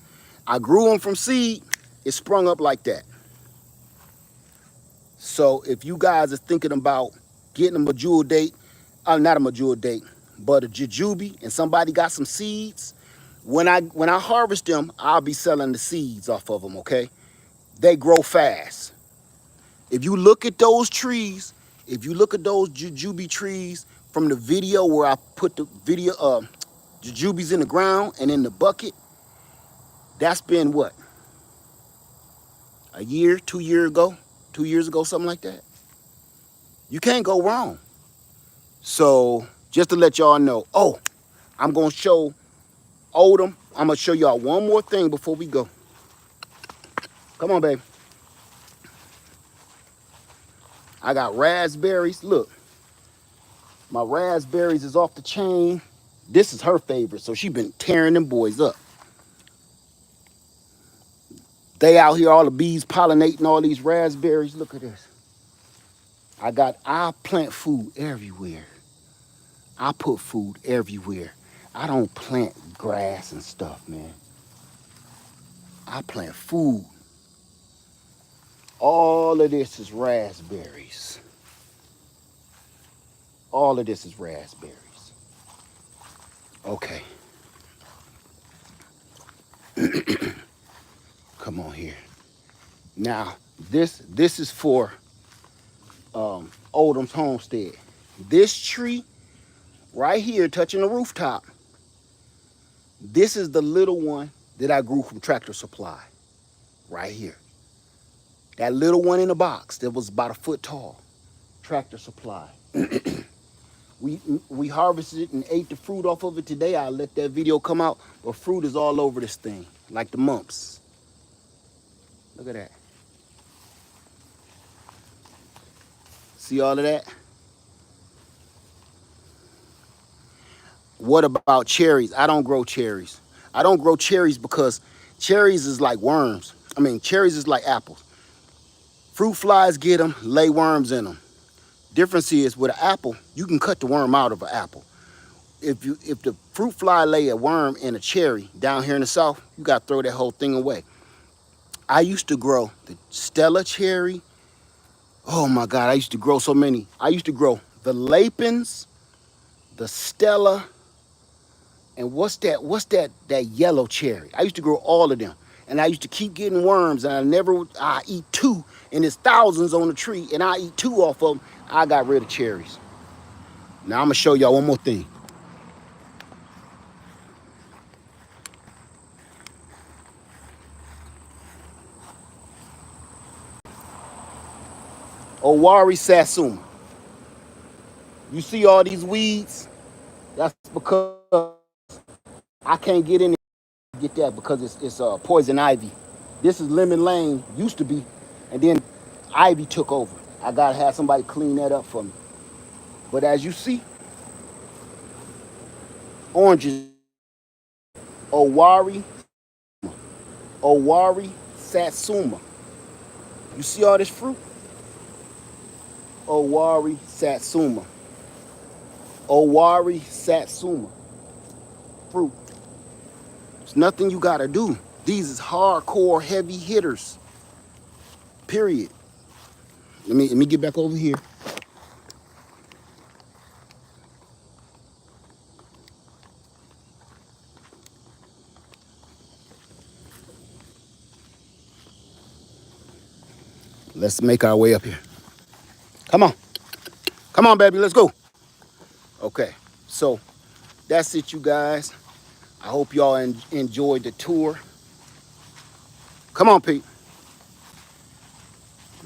I grew them from seed, it sprung up like that. So if you guys are thinking about getting a medjool date, not a medjool date, but a jujube, and somebody got some seeds, when I harvest them, I'll be selling the seeds off of them, okay? They grow fast. If you look at those trees, if you look at those jujube trees from the video where I put the video jujubes in the ground and in the bucket, that's been what? A year, 2 years ago? 2 years ago, something like that. You can't go wrong. So just to let y'all know, oh, I'm gonna show Odom. I'm gonna show y'all one more thing before we go. Come on, babe. I got raspberries. Look, my raspberries is off the chain. This is her favorite, so she been tearing them boys up. They out here, all the bees pollinating all these raspberries. Look at this. I plant food everywhere. I put food everywhere. I don't plant grass and stuff, man. I plant food. All of this is raspberries. All of this is raspberries. Okay. Come on here. Now, this is for Odom's homestead. This tree right here touching the rooftop, this is the little one that I grew from Tractor Supply. Right here. That little one in the box that was about a foot tall. Tractor Supply. We harvested it and ate the fruit off of it today. I'll let that video come out, but fruit is all over this thing, like the mumps. Look at that. See all of that? What about cherries? I don't grow cherries. I don't grow cherries because cherries is like worms. I mean, cherries is like apples. Fruit flies get them, lay worms in them. Difference is with an apple, you can cut the worm out of an apple. If the fruit fly lay a worm in a cherry down here in the South, you got to throw that whole thing away. I used to grow the Stella cherry. Oh my God, I used to grow so many. I used to grow the Lapins, the Stella, and what's that yellow cherry? I used to grow all of them. And I used to keep getting worms, and I eat two, and there's thousands on the tree, and I eat two off of them. I got rid of cherries. Now I'm gonna show y'all one more thing. Owari Satsuma. You see all these weeds? That's because I can't get in get that because it's poison ivy. This is Lemon Lane, used to be, and then ivy took over. I gotta have somebody clean that up for me. But as you see, oranges, Owari, Owari Satsuma. You see all this fruit? Owari Satsuma. Owari Satsuma. Fruit. There's nothing you gotta do. These is hardcore heavy hitters. Period. Let me get back over here. Let's make our way up here. Come on. Come on, baby. Let's go. Okay. So that's it, you guys. I hope y'all enjoyed the tour. Come on, Pete.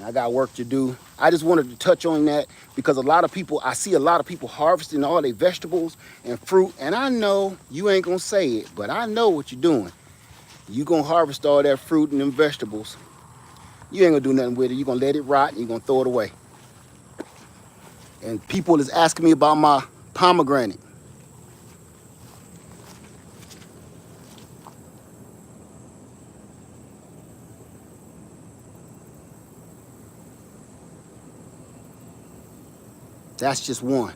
I got work to do. I just wanted to touch on that because I see a lot of people harvesting all their vegetables and fruit. And I know you ain't gonna say it, but I know what you're doing. You gonna harvest all that fruit and them vegetables. You ain't gonna do nothing with it. You gonna let it rot and you gonna throw it away. And people is asking me about my pomegranate. That's just one.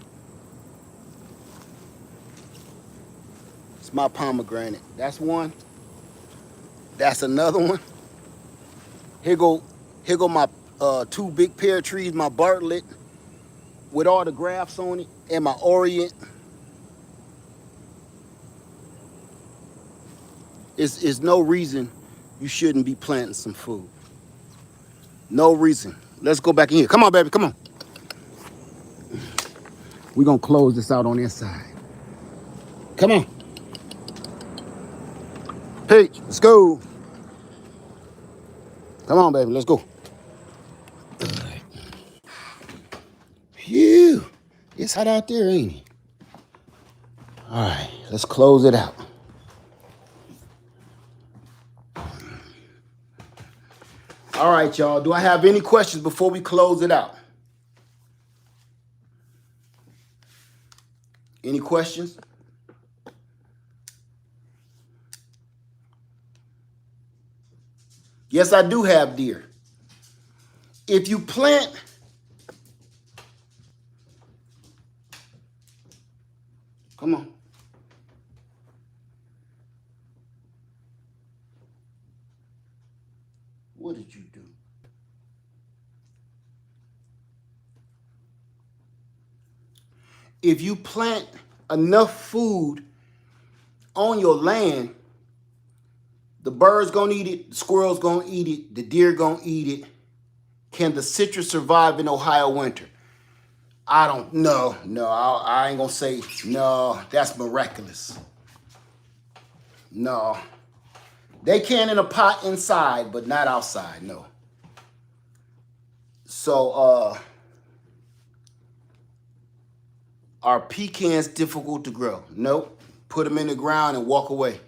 It's my pomegranate. That's one. That's another one. Here go my two big pear trees, my Bartlett with all the grafts on it, and my Orient. Is no reason you shouldn't be planting some food. No reason. Let's go back in here. Come on, baby. Come on. We're going to close this out on this side. Come on. Peach, let's go. Come on, baby. Let's go. Phew. It's hot out there, ain't it? All right. Let's close it out. All right, y'all. Do I have any questions before we close it out? Any questions? Yes, I do have deer. If you plant, come on. What did you do? If you plant enough food on your land, the birds gonna eat it, the squirrels gonna eat it, the deer gonna eat it. Can the citrus survive in Ohio winter? I don't know. No, I ain't gonna say no. That's miraculous. No, they can in a pot inside, but not outside. No. So, are pecans difficult to grow? Nope. Put them in the ground and walk away.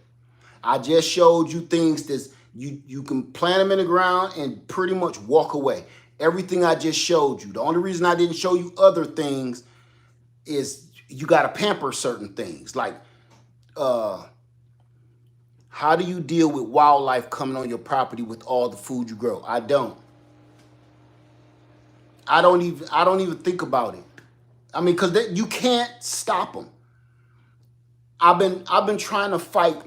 I just showed you things that you can plant them in the ground and pretty much walk away. Everything I just showed you. The only reason I didn't show you other things is you got to pamper certain things. Like, how do you deal with wildlife coming on your property with all the food you grow? I don't even think about it. I mean, because you can't stop them. I've been trying to fight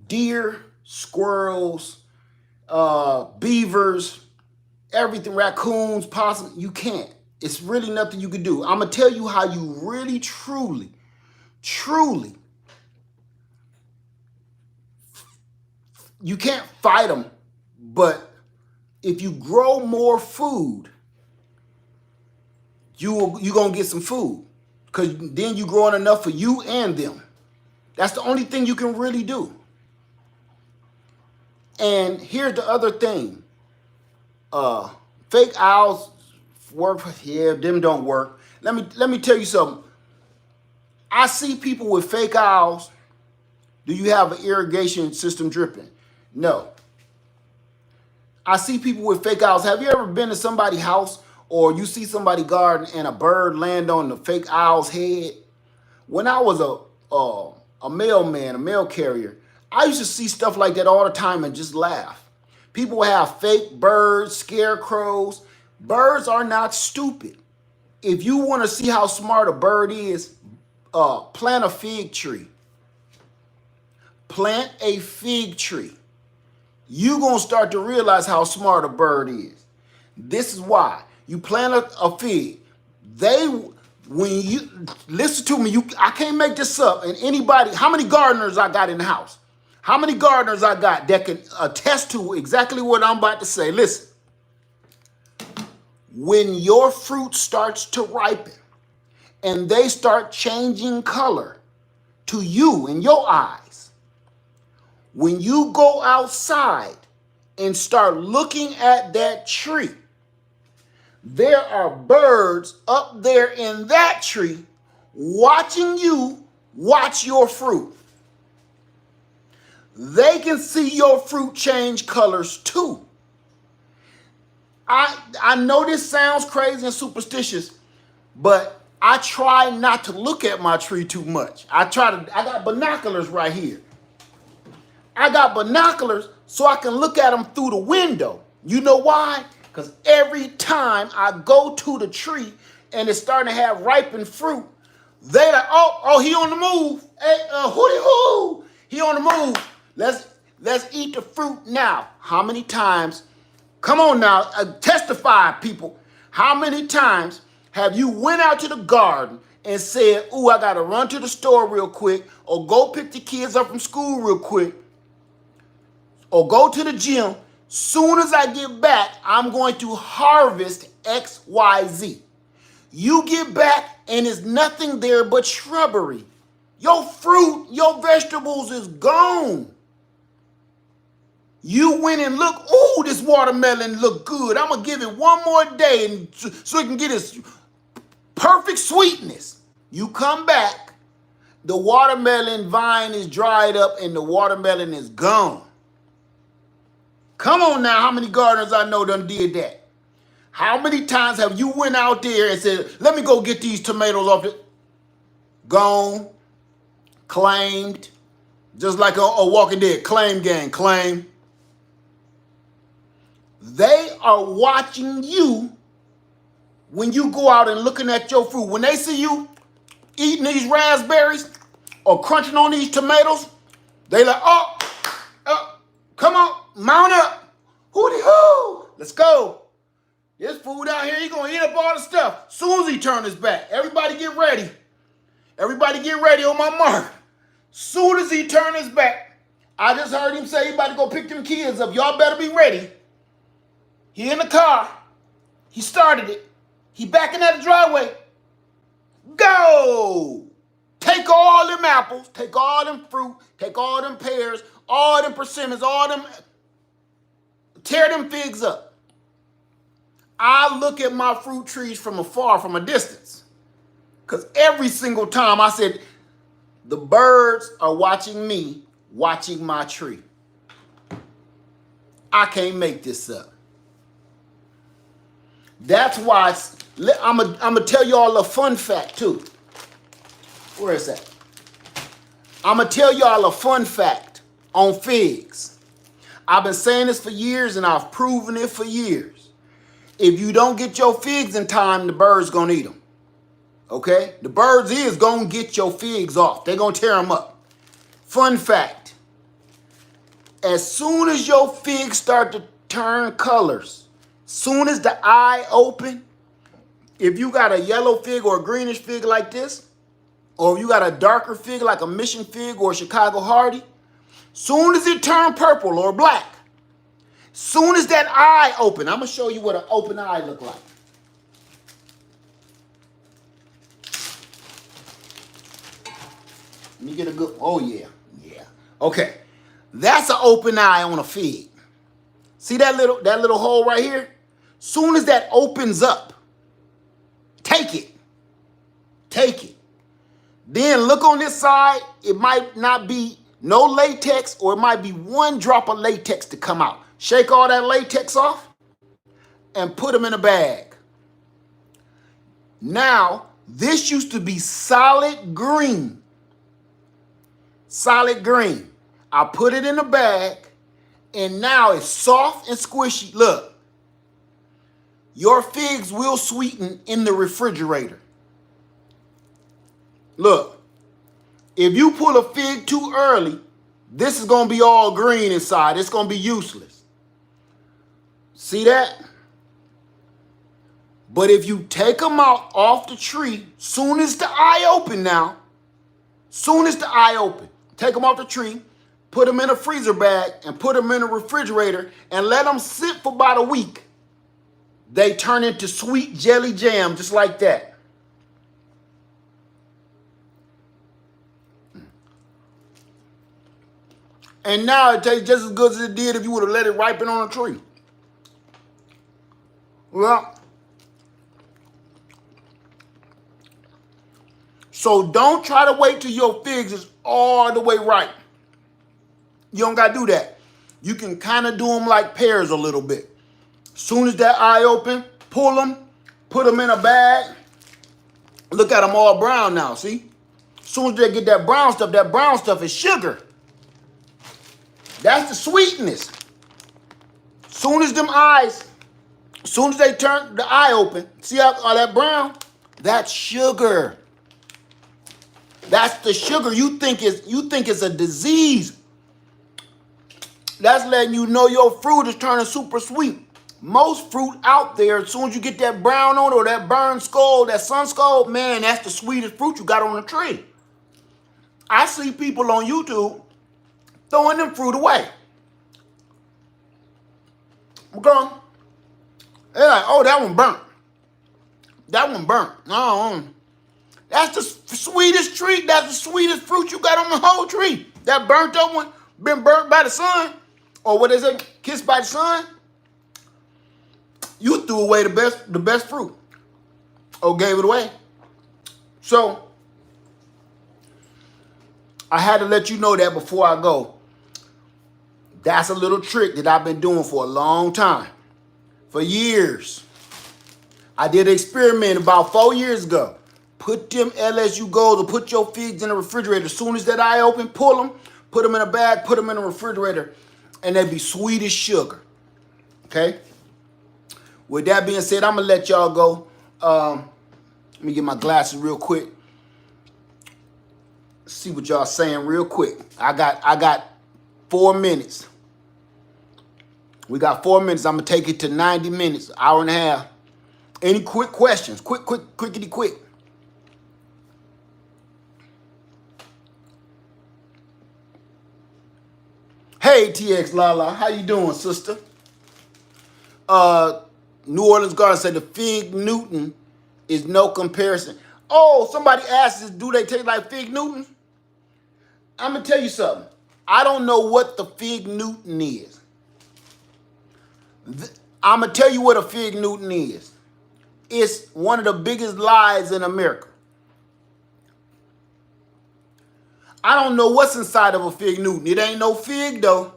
deer, squirrels, beavers, everything, raccoons, possum. You can't. It's really nothing you can do. I'm gonna tell you how you really, truly, you can't fight them, but if you grow more food, you're gonna get some food, because then you're growing enough for you and them. That's the only thing you can really do. And here's the other thing. Fake owls work. Yeah, them don't work. Let me tell you something. I see people with fake owls Do you have an irrigation system dripping? No. I see people with fake owls. Have you ever been to somebody's house or you see somebody's garden and a bird land on the fake owl's head? When I was a mailman, a mail carrier, I used to see stuff like that all the time and just laugh. People have fake birds, scarecrows. Birds are not stupid. If you want to see how smart a bird is, plant a fig tree. Plant a fig tree. You're going to start to realize how smart a bird is. This is why. You plant a fig. When you, listen to me, I can't make this up. And anybody, how many gardeners I got in the house? How many gardeners I got that can attest to exactly what I'm about to say? Listen. When your fruit starts to ripen and they start changing color to you in your eyes, when you go outside and start looking at that tree, there are birds up there in that tree watching you watch your fruit. They can see your fruit change colors too. I know this sounds crazy and superstitious, but I try not to look at my tree too much. I got binoculars right here. I got binoculars so I can look at them through the window. You know why? Because every time I go to the tree and it's starting to have ripened fruit, they like, oh, he on the move. Hey, hooty hoo, he on the move. Let's eat the fruit now. How many times? Come on now, testify, people. How many times have you went out to the garden and said, ooh, I got to run to the store real quick, or go pick the kids up from school real quick, or go to the gym. Soon as I get back, I'm going to harvest X, Y, Z. You get back and there's nothing there but shrubbery. Your fruit, your vegetables is gone. You went and looked, ooh, this watermelon look good. I'm going to give it one more day so it can get its perfect sweetness. You come back, the watermelon vine is dried up and the watermelon is gone. Come on now, how many gardeners I know done did that? How many times have you went out there and said, let me go get these tomatoes off it? Gone, claimed, just like a Walking Dead, claim gang, claim. They are watching you when you go out and looking at your fruit. When they see you eating these raspberries or crunching on these tomatoes, they like, come on, mount up. Hooty hoo, let's go. This fool down here, he gonna eat up all the stuff. Soon as he turn his back, everybody get ready. Everybody get ready on my mark. Soon as he turn his back, I just heard him say he about to go pick them kids up. Y'all better be ready. He in the car. He started it. He backing out the driveway. Go! Take all them apples, take all them fruit, take all them pears, all them persimmons, all them, tear them figs up. I look at my fruit trees from afar, from a distance. Because every single time I said, the birds are watching me, watching my tree. I can't make this up. That's why I'm going to tell you all a fun fact too. Where is that? I'm going to tell y'all a fun fact on figs. I've been saying this for years and I've proven it for years. If you don't get your figs in time, the birds going to eat them. Okay? The birds is going to get your figs off. They're going to tear them up. Fun fact. As soon as your figs start to turn colors, soon as the eye open, if you got a yellow fig or a greenish fig like this, or if you got a darker fig like a Mission fig or a Chicago Hardy, soon as it turn purple or black, soon as that eye open, I'm going to show you what an open eye look like. Let me get a good, oh yeah. Okay, that's an open eye on a fig. See that little hole right here? Soon as that opens up, take it. Take it. Then look on this side. It might not be No latex, or it might be one drop of latex to come out. Shake all that latex off and put them in a bag. Now, this used to be solid green. Solid green. I put it in a bag, and now it's soft and squishy. Look, your figs will sweeten in the refrigerator. Look, if you pull a fig too early, this is going to be all green inside. It's going to be useless. See that? But if you take them out off the tree, soon as the eye open now, soon as the eye open, take them off the tree, put them in a freezer bag and put them in a refrigerator and let them sit for about a week. They turn into sweet jelly jam just like that. And now it tastes just as good as it did if you would have let it ripen on a tree. Well, so don't try to wait till your figs is all the way ripe. You don't got to do that. You can kind of do them like pears a little bit. Soon as that eye open, pull them, put them in a bag. Look at them all brown now, see? Soon as they get that brown stuff is sugar. That's the sweetness. Soon as they turn the eye open, see all that brown? That's sugar. That's the sugar you think is a disease. That's letting you know your fruit is turning super sweet. Most fruit out there, as soon as you get that brown on it or that burn skull, that sun skull, man, that's the sweetest fruit you got on the tree. I see people on YouTube throwing them fruit away. Okay? They're like, oh, that one burnt. That one burnt. No, that's the sweetest treat. That's the sweetest fruit you got on the whole tree. That burnt up one, been burnt by the sun, or what is it, kissed by the sun. You threw away the best fruit, or gave it away. So I had to let you know that before I go. That's a little trick that I've been doing for a long time, for years. I did an experiment about 4 years ago. Put them LSU Golds or put your figs in the refrigerator. As soon as that eye open, pull them, put them in a bag, put them in the refrigerator, and they be sweet as sugar. Okay? With that being said, I'm going to let y'all go. Let me get my glasses real quick. See what y'all saying real quick. I got 4 minutes. We got 4 minutes. I'm going to take it to 90 minutes, hour and a half. Any quick questions? Quickity quick. Hey, TX Lala, how you doing, sister? New Orleans Garden said the Fig Newton is no comparison. Oh, somebody asked us, do they taste like Fig Newton? I'm going to tell you something. I don't know what the Fig Newton is. I'm going to tell you what a Fig Newton is. It's one of the biggest lies in America. I don't know what's inside of a Fig Newton. It ain't no fig, though.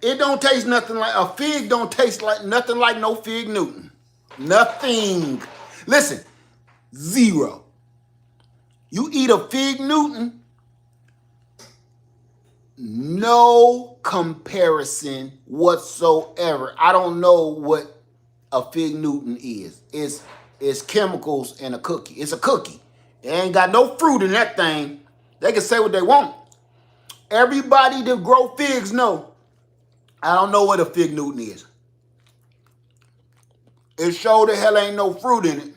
It don't taste nothing like, a fig don't taste like nothing like no Fig Newton. Nothing. Listen, zero. You eat a Fig Newton, no comparison whatsoever. I don't know what a Fig Newton is. It's chemicals and a cookie. It's a cookie. It ain't got no fruit in that thing. They can say what they want. Everybody that grow figs know. I don't know what a Fig Newton is. It sure the hell ain't no fruit in it.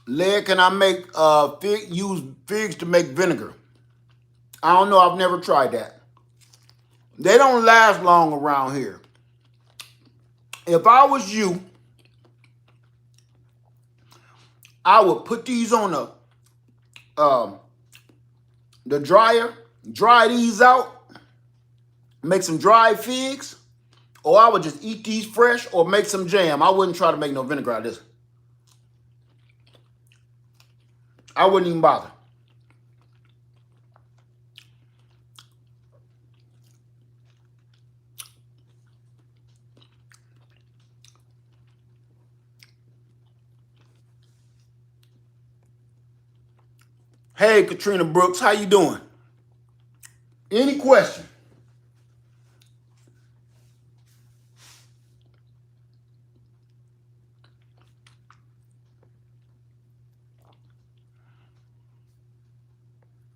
Lead, can I make use figs to make vinegar? I don't know. I've never tried that. They don't last long around here. If I was you, I would put these on the dryer, dry these out, make some dried figs, or I would just eat these fresh or make some jam. I wouldn't try to make no vinegar out of this. I wouldn't even bother. Hey, Katrina Brooks, how you doing? Any question?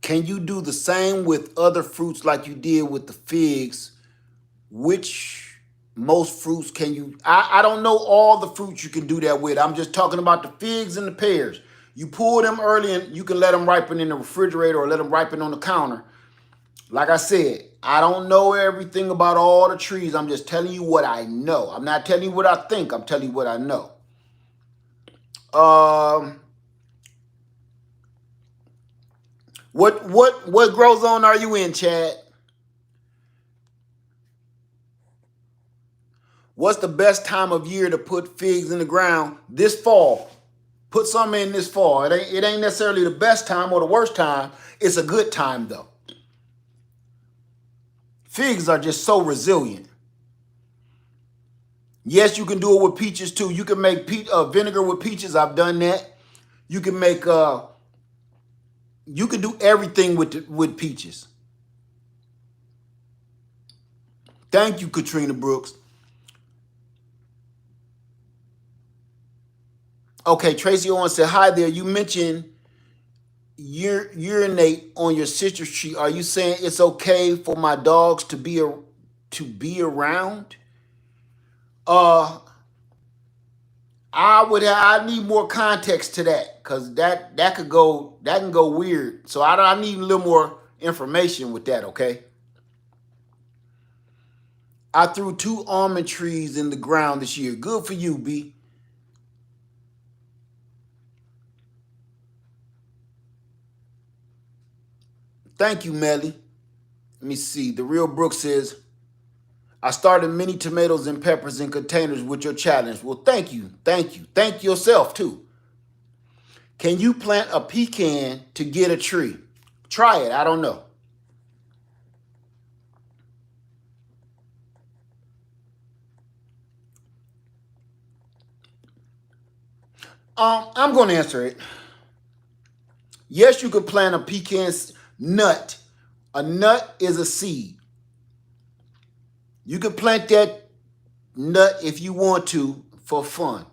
Can you do the same with other fruits like you did with the figs? Which most fruits can you? I don't know all the fruits you can do that with. I'm just talking about the figs and the pears. You pull them early and you can let them ripen in the refrigerator or let them ripen on the counter. Like I said, I don't know everything about all the trees. I'm just telling you what I know. I'm not telling you what I think. I'm telling you what I know. Um, what grow zone are you in, Chad? What's the best time of year to put figs in the ground? This fall. Put some in this fall. It ain't necessarily the best time or the worst time. It's a good time though. Figs are just so resilient. Yes, you can do it with peaches too. You can make vinegar with peaches. I've done that. You can make you can do everything with peaches. Thank you, Katrina Brooks. Okay, Tracy Owens said, hi there. You mentioned urinate on your citrus tree. Are you saying it's okay for my dogs to be around? Uh I need more context to that because that can go weird. So I need a little more information with that, okay? I threw 2 almond trees in the ground this year. Good for you, B. Thank you, Melly. Let me see. The Real Brooks says, I started mini tomatoes and peppers in containers with your challenge. Well, thank you. Thank you. Thank yourself, too. Can you plant a pecan to get a tree? Try it. I don't know. I'm going to answer it. Yes, you could plant a pecan nut. A nut is a seed. You can plant that nut if you want to for fun.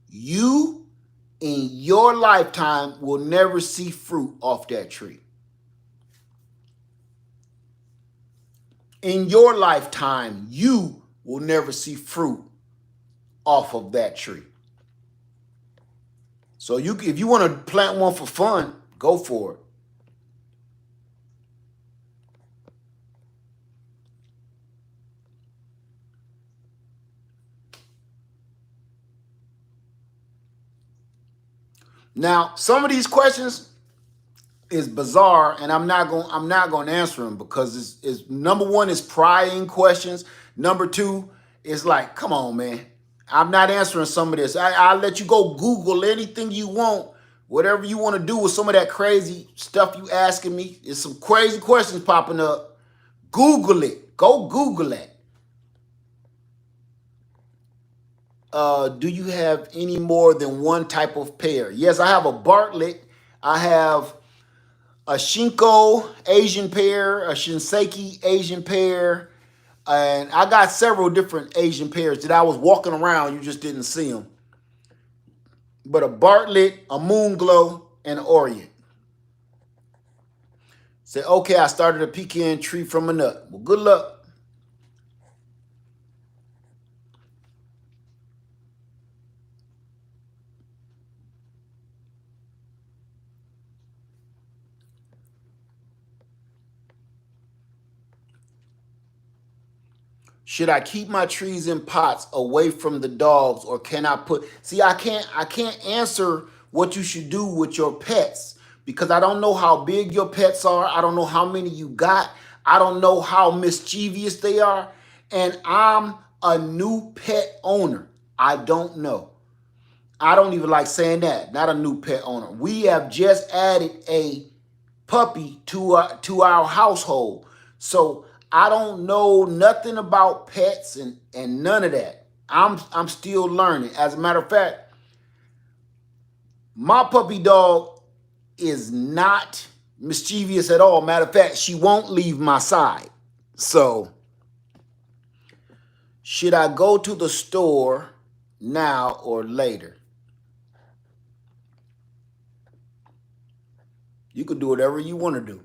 You in your lifetime will never see fruit off that tree. In your lifetime, you will never see fruit off of that tree. So if you want to plant one for fun, go for it. Now, some of these questions is bizarre, and I'm not going to answer them because it's number one is prying questions. Number two is like, come on, man. I'm not answering some of this. I'll let you go Google anything you want, whatever you want to do with some of that crazy stuff you asking me. There's some crazy questions popping up. Google it. Go Google it. Do you have any more than one type of pear? Yes, I have a Bartlett. I have a Shinko Asian pear, a Shinseki Asian pear, and I got several different Asian pears that I was walking around. You just didn't see them. But a Bartlett, a Moonglow, and an Orient. Say, okay, I started a pecan tree from a nut. Well, good luck. Should I keep my trees in pots away from the dogs, or can I put? See, I can't answer what you should do with your pets because I don't know how big your pets are. I don't know how many you got. I don't know how mischievous they are, and I'm a new pet owner. I don't know. I don't even like saying that. Not a new pet owner. We have just added a puppy to our household. So I don't know nothing about pets and none of that. I'm still learning. As a matter of fact, my puppy dog is not mischievous at all. Matter of fact, she won't leave my side. So, should I go to the store now or later? You can do whatever you want to do.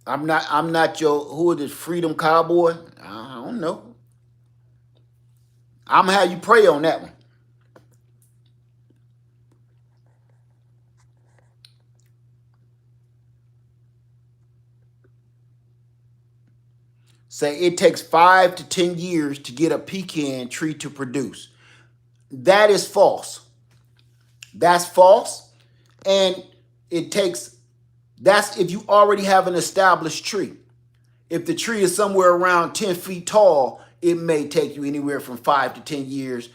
I'm not your, who is this, Freedom Cowboy? I don't know. I'm gonna have you pray on that one. Say it takes 5 to 10 years to get a pecan tree to produce. That is false. That's false. And it takes, that's if you already have an established tree. If the tree is somewhere around 10 feet tall, it may take you anywhere from 5 to 10 years.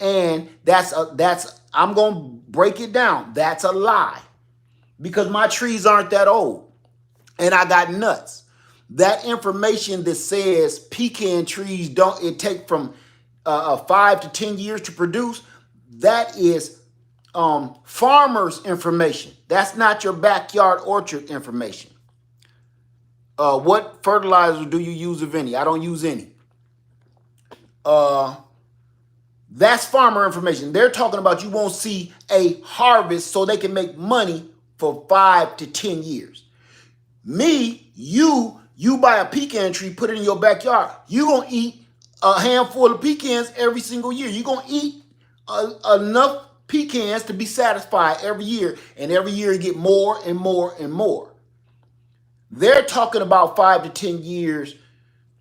And I'm going to break it down. That's a lie, because my trees aren't that old and I got nuts. That information that says pecan trees it take from 5 to 10 years to produce, that is farmers information. That's not your backyard orchard information. What fertilizer do you use, if any? I don't use any. That's farmer information. They're talking about you won't see a harvest so they can make money for 5 to 10 years. Me, you buy a pecan tree, put it in your backyard. You're going to eat a handful of pecans every single year. You're going to eat enough pecans to be satisfied every year. And every year you get more and more and more. They're talking about 5 to 10 years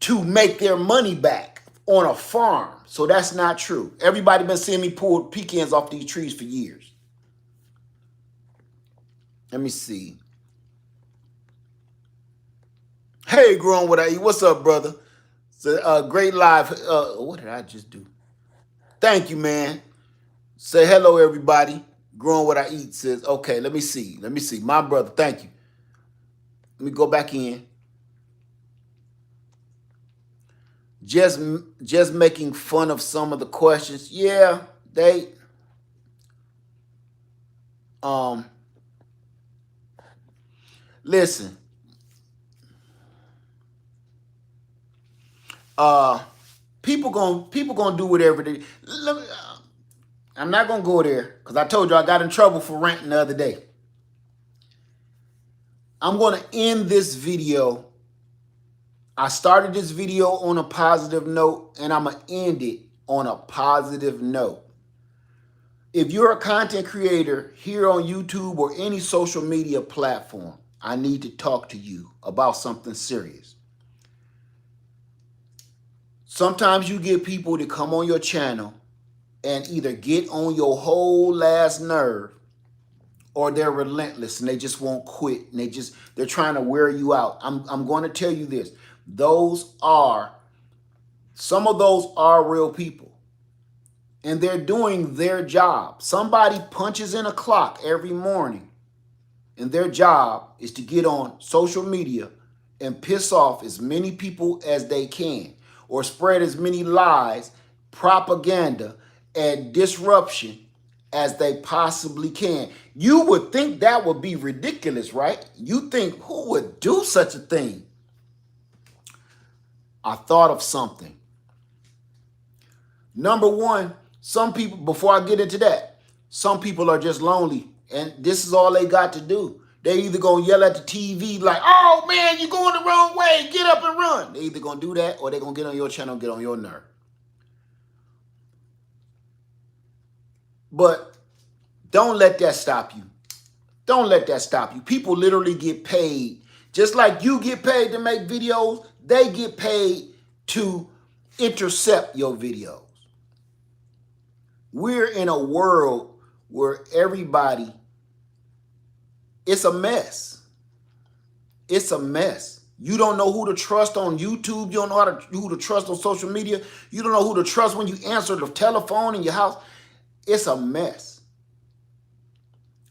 to make their money back on a farm. So that's not true. Everybody been seeing me pull pecans off these trees for years. Let me see. Hey, Growing What I Eat. What's up, brother? It's a great live. What did I just do? Thank you, man. Say hello, everybody. Growing What I Eat says, okay, let me see. My brother, thank you. Let me go back in. Just making fun of some of the questions. Yeah, they listen. People gonna do whatever they. I'm not gonna go there because I told you I got in trouble for ranting the other day. I'm gonna end this video. I started this video on a positive note, and I'm gonna end it on a positive note. If you're a content creator here on YouTube or any social media platform, I need to talk to you about something serious. Sometimes you get people to come on your channel and either get on your whole last nerve, or they're relentless and they just won't quit, and they're trying to wear you out. I'm going to tell you this. Some of those are real people, and they're doing their job. Somebody punches in a clock every morning, and their job is to get on social media and piss off as many people as they can, or spread as many lies, propaganda, and disruption as they possibly can. You would think that would be ridiculous, right? You think, who would do such a thing? I thought of something. Number one, some people, before I get into that, some people are just lonely, and this is all they got to do. They either gonna yell at the TV like, oh man, you're going the wrong way, get up and run. They either gonna do that, or they're gonna get on your channel and get on your nerve. But don't let that stop you. Don't let that stop you. People literally get paid. Just like you get paid to make videos, they get paid to intercept your videos. We're in a world where everybody, it's a mess. It's a mess. You don't know who to trust on YouTube. You don't know who to trust on social media. You don't know who to trust when you answer the telephone in your house. It's a mess.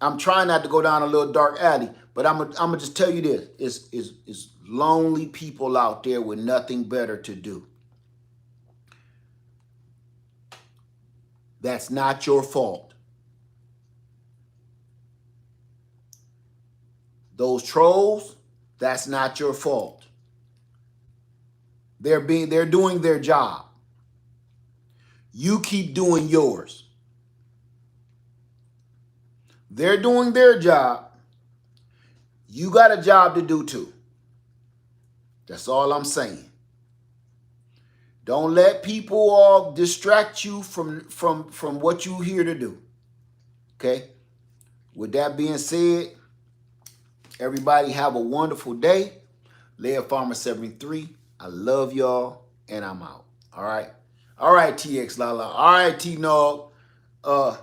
I'm trying not to go down a little dark alley, but I'm gonna just tell you this. It's lonely people out there with nothing better to do. That's not your fault. Those trolls, that's not your fault. They're doing their job. You keep doing yours. They're doing their job. You got a job to do too. That's all I'm saying. Don't let people all distract you from what you're here to do. Okay? With that being said, everybody have a wonderful day. Leah Farmer 73. I love y'all, and I'm out. All right? All right, TX Lala. All right, T-Nog. Where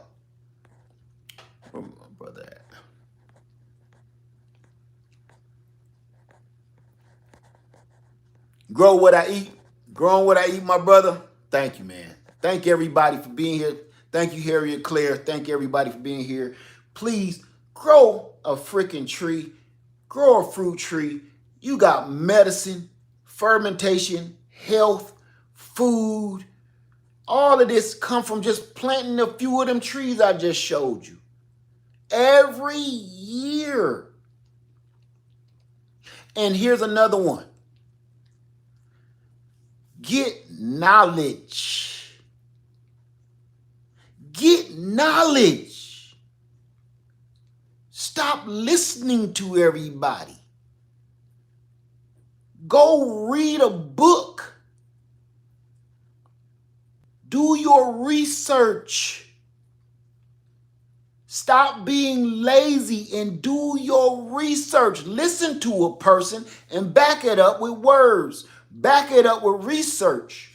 my brother at? Grow what I eat. Growing what I eat, my brother. Thank you, man. Thank everybody for being here. Thank you, Harriet Claire. Thank everybody for being here. Please grow a freaking tree. Grow a fruit tree. You got medicine, fermentation, health, food. All of this come from just planting a few of them trees I just showed you. Every year. And here's another one. Get knowledge. Get knowledge. Stop listening to everybody. Go read a book. Do your research. Stop being lazy and do your research. Listen to a person and back it up with words. Back it up with research.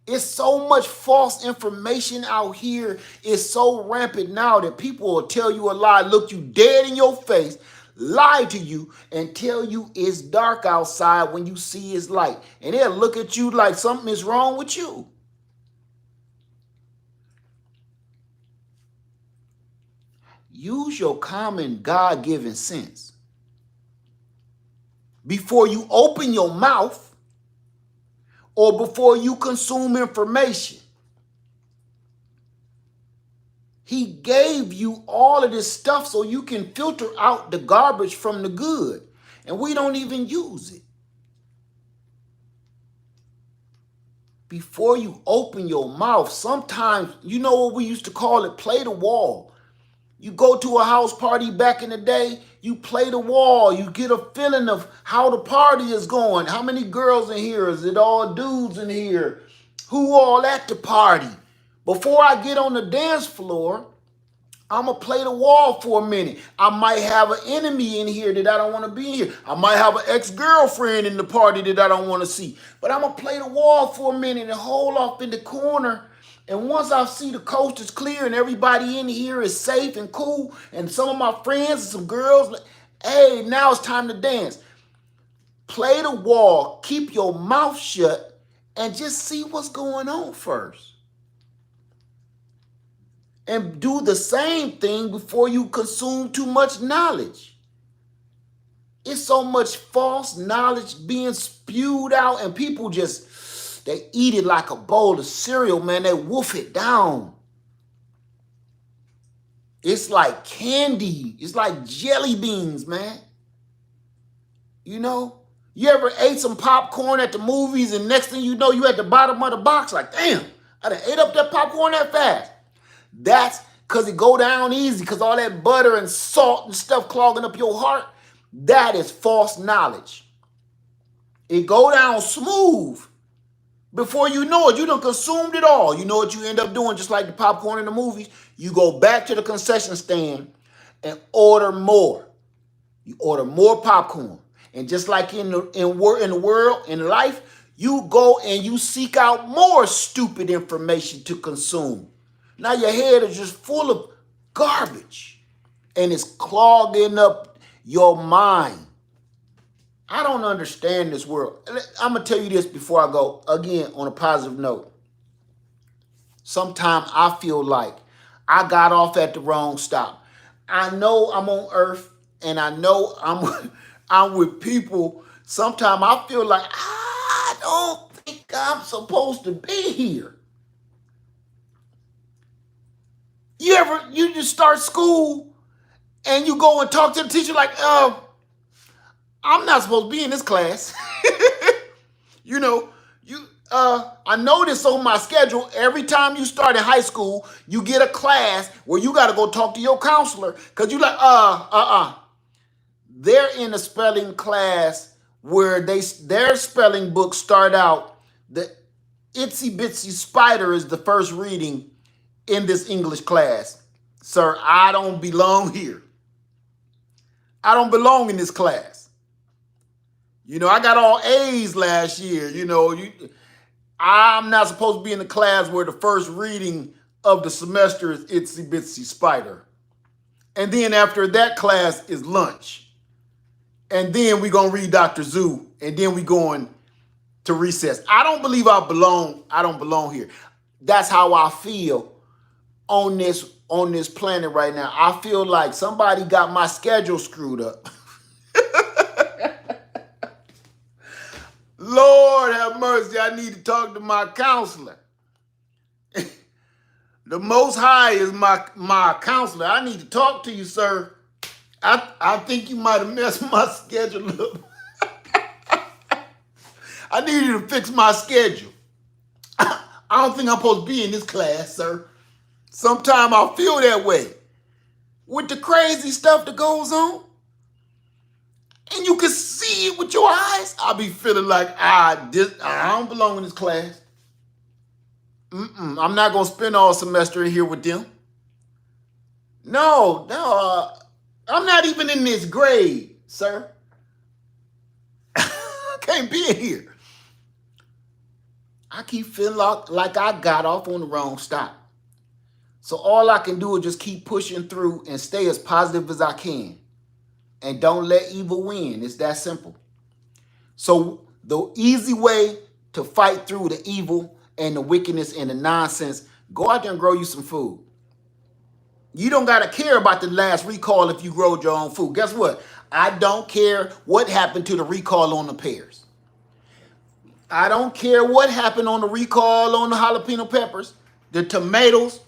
It's so much false information out here. It's so rampant now that people will tell you a lie, look you dead in your face, lie to you, and tell you it's dark outside when you see it's light. And they'll look at you like something is wrong with you. Use your common God-given sense. Before you open your mouth or before you consume information. He gave you all of this stuff so you can filter out the garbage from the good. And we don't even use it. Before you open your mouth, sometimes, you know what we used to call it, play the wall. You go to a house party back in the day, you play the wall. You get a feeling of how the party is going. How many girls in here? Is it all dudes in here? Who all at the party? Before I get on the dance floor, I'm going to play the wall for a minute. I might have an enemy in here that I don't want to be in here. I might have an ex-girlfriend in the party that I don't want to see. But I'm going to play the wall for a minute and hold off in the corner. And once I see the coast is clear and everybody in here is safe and cool, and some of my friends and some girls, hey, now it's time to dance. Play the wall, keep your mouth shut, and just see what's going on first. And do the same thing before you consume too much knowledge. It's so much false knowledge being spewed out, and people just, they eat it like a bowl of cereal, man. They wolf it down. It's like candy. It's like jelly beans, man. You know? You ever ate some popcorn at the movies and next thing you know, you at the bottom of the box like, damn, I done ate up that popcorn that fast. That's because it go down easy because all that butter and salt and stuff clogging up your heart. That is false knowledge. It go down smooth. Before you know it, you done consumed it all. You know what you end up doing, just like the popcorn in the movies? You go back to the concession stand and order more. You order more popcorn. And just like in the world, in life, you go and you seek out more stupid information to consume. Now your head is just full of garbage. And it's clogging up your mind. I don't understand this world. I'm going to tell you this before I go, again, on a positive note. Sometimes I feel like I got off at the wrong stop. I know I'm on earth and I know I'm with people. Sometimes I feel like I don't think I'm supposed to be here. You just start school And you go and talk to the teacher like, I'm not supposed to be in this class. You know, I notice on my schedule, every time you start in high school, you get a class where you got to go talk to your counselor because you like, They're in a spelling class where their spelling books start out, the Itsy Bitsy Spider is the first reading in this English class. Sir, I don't belong here. I don't belong in this class. You know, I got all A's last year. You know, I'm not supposed to be in the class where the first reading of the semester is Itsy Bitsy Spider. And then after that class is lunch. And then we're going to read Dr. Zoo. And then we going to recess. I don't believe I don't belong here. That's how I feel on this planet right now. I feel like somebody got my schedule screwed up. Lord have mercy, I need to talk to my counselor. The Most High is my counselor. I need to talk to you, sir. I think you might have messed my schedule up. I need you to fix my schedule. I don't think I'm supposed to be in this class, sir. Sometimes I feel that way. With the crazy stuff that goes on, and you can see it with your eyes, I'll be feeling like I don't belong in this class. I'm not going to spend all semester in here with them. No, I'm not even in this grade, sir. I can't be in here. I keep feeling like I got off on the wrong stop. So all I can do is just keep pushing through and stay as positive as I can. And don't let evil win. It's that simple. So the easy way to fight through the evil and the wickedness and the nonsense, go out there and grow you some food. You don't got to care about the last recall if you growed your own food. Guess what? I don't care what happened to the recall on the pears. I don't care what happened on the recall on the jalapeno peppers, the tomatoes,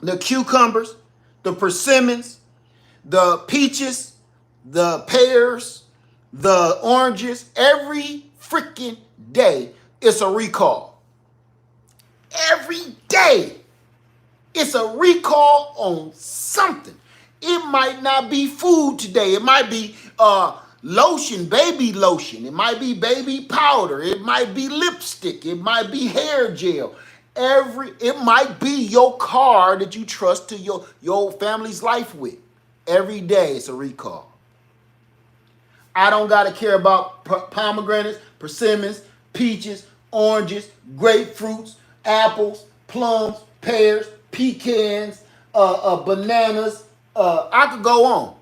the cucumbers, the persimmons, the peaches, the pears, the oranges. Every freaking day it's a recall. Every day it's a recall on something. It might not be food today. It might be lotion, baby lotion. It might be baby powder. It might be lipstick. It might be hair gel. It might be your car that you trust to your family's life with. Every day it's a recall. I don't got to care about pomegranates, persimmons, peaches, oranges, grapefruits, apples, plums, pears, pecans, bananas. I could go on.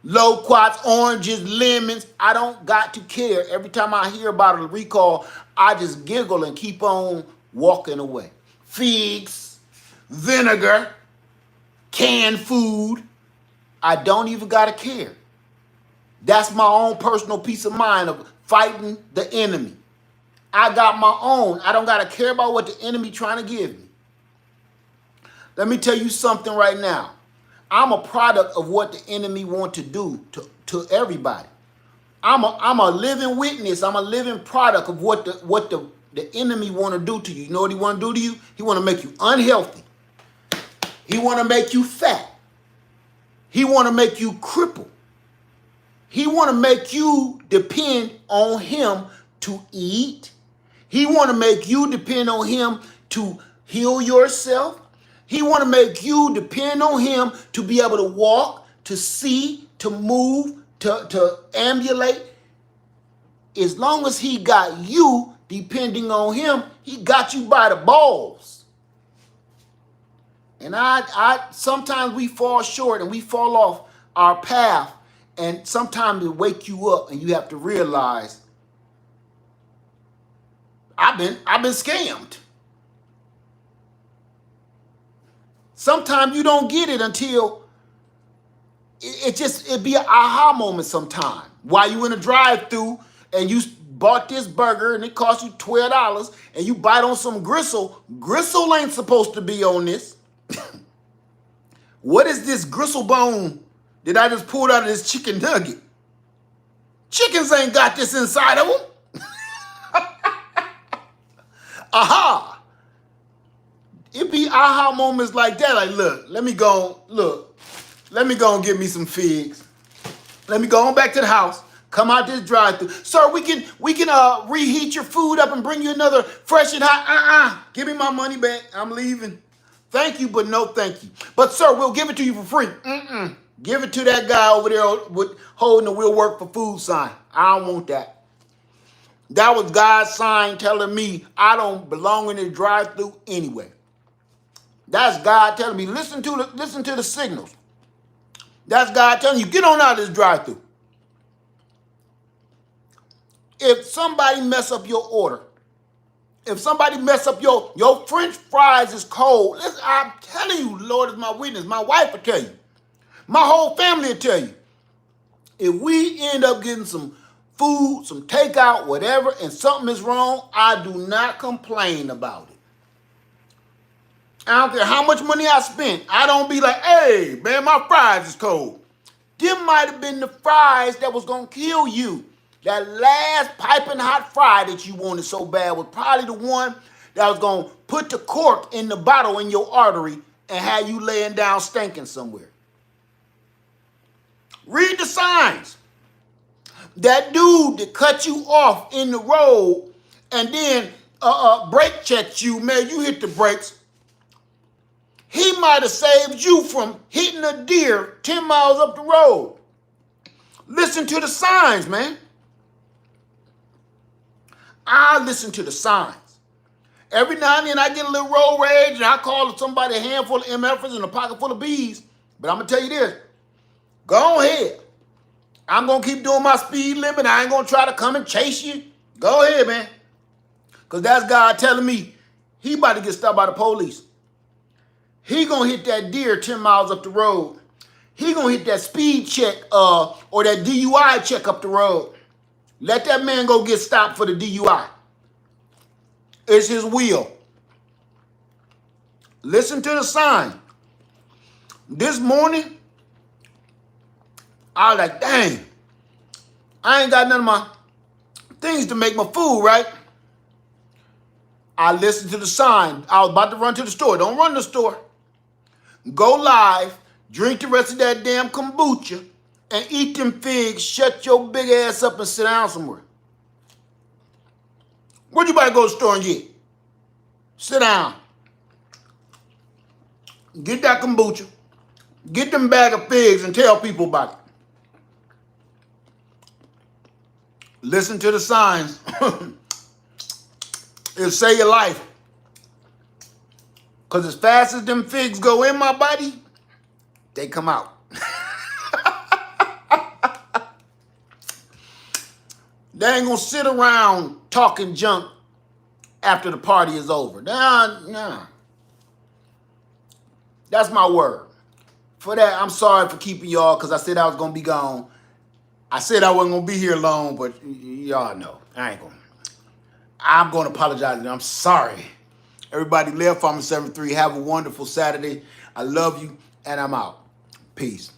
Loquats, oranges, lemons. I don't got to care. Every time I hear about a recall, I just giggle and keep on walking away. Figs, vinegar, canned food. I don't even got to care. That's my own personal peace of mind of fighting the enemy. I got my own. I don't got to care about what the enemy trying to give me. Let me tell you something right now. I'm a product of what the enemy want to do to everybody. I'm a living witness. I'm a living product of what the enemy want to do to you. You know what he want to do to you? He want to make you unhealthy. He want to make you fat. He want to make you crippled. He want to make you depend on him to eat. He want to make you depend on him to heal yourself. He want to make you depend on him to be able to walk, to see, to move, to ambulate. As long as he got you depending on him, he got you by the balls. And I sometimes we fall short and we fall off our path, and sometimes it wake you up and you have to realize I've been scammed. Sometimes you don't get it until it be an aha moment sometime. While you in a drive-through and you bought this burger and it cost you $12 and you bite on some gristle. Gristle ain't supposed to be on this. What is this gristle bone that I just pulled out of this chicken nugget. Chickens ain't got this inside of them. Aha. It be aha moments like that. Like, let me go and get me some figs. Let me go on back to the house. Come out this drive-thru. Sir, we can reheat your food up and bring you another fresh and hot. Give me my money back. I'm leaving. Thank you, but no thank you. But sir, we'll give it to you for free. Give it to that guy over there with holding the "We'll work for food" sign. I don't want that. That was God's sign telling me I don't belong in the drive-thru anyway. That's God telling me, listen to the signals. That's God telling you, get on out of this drive-thru. If somebody mess up your order, if somebody mess up your French fries is cold, listen, I'm telling you, Lord is my witness. My wife will tell you. My whole family will tell you. If we end up getting some food, some takeout, whatever, and something is wrong, I do not complain about it. I don't care how much money I spent. I don't be like, hey, man, my fries is cold. Them might have been the fries that was going to kill you. That last piping hot fry that you wanted so bad was probably the one that was going to put the cork in the bottle in your artery and have you laying down stinking somewhere. Read the signs. That dude that cut you off in the road and then brake checked you, man, you hit the brakes. He might have saved you from hitting a deer 10 miles up the road. Listen to the signs, man. I listen to the signs. Every now and then I get a little road rage and I call somebody a handful of MFers and a pocket full of B's. But I'm going to tell you this. Go ahead. I'm going to keep doing my speed limit. I ain't going to try to come and chase you. Go ahead, man. Because that's God telling me he about to get stopped by the police. He going to hit that deer 10 miles up the road. He going to hit that speed check or that DUI check up the road. Let that man go get stopped for the DUI. It's his will. Listen to the sign. This morning, I was like, dang, I ain't got none of my things to make my food, right? I listened to the sign. I was about to run to the store. Don't run to the store. Go live, drink the rest of that damn kombucha, and eat them figs, shut your big ass up and sit down somewhere. Where'd you about to go to the store and get? Sit down. Get that kombucha. Get them bag of figs and tell people about it. Listen to the signs. It'll save your life. Because as fast as them figs go in my body, they come out. They ain't going to sit around talking junk after the party is over. Nah. That's my word. For that, I'm sorry for keeping y'all because I said I was going to be gone. I said I wasn't going to be here long, but y'all know. I'm going to apologize. I'm sorry. Everybody, Lil Farmer 73, have a wonderful Saturday. I love you, and I'm out. Peace.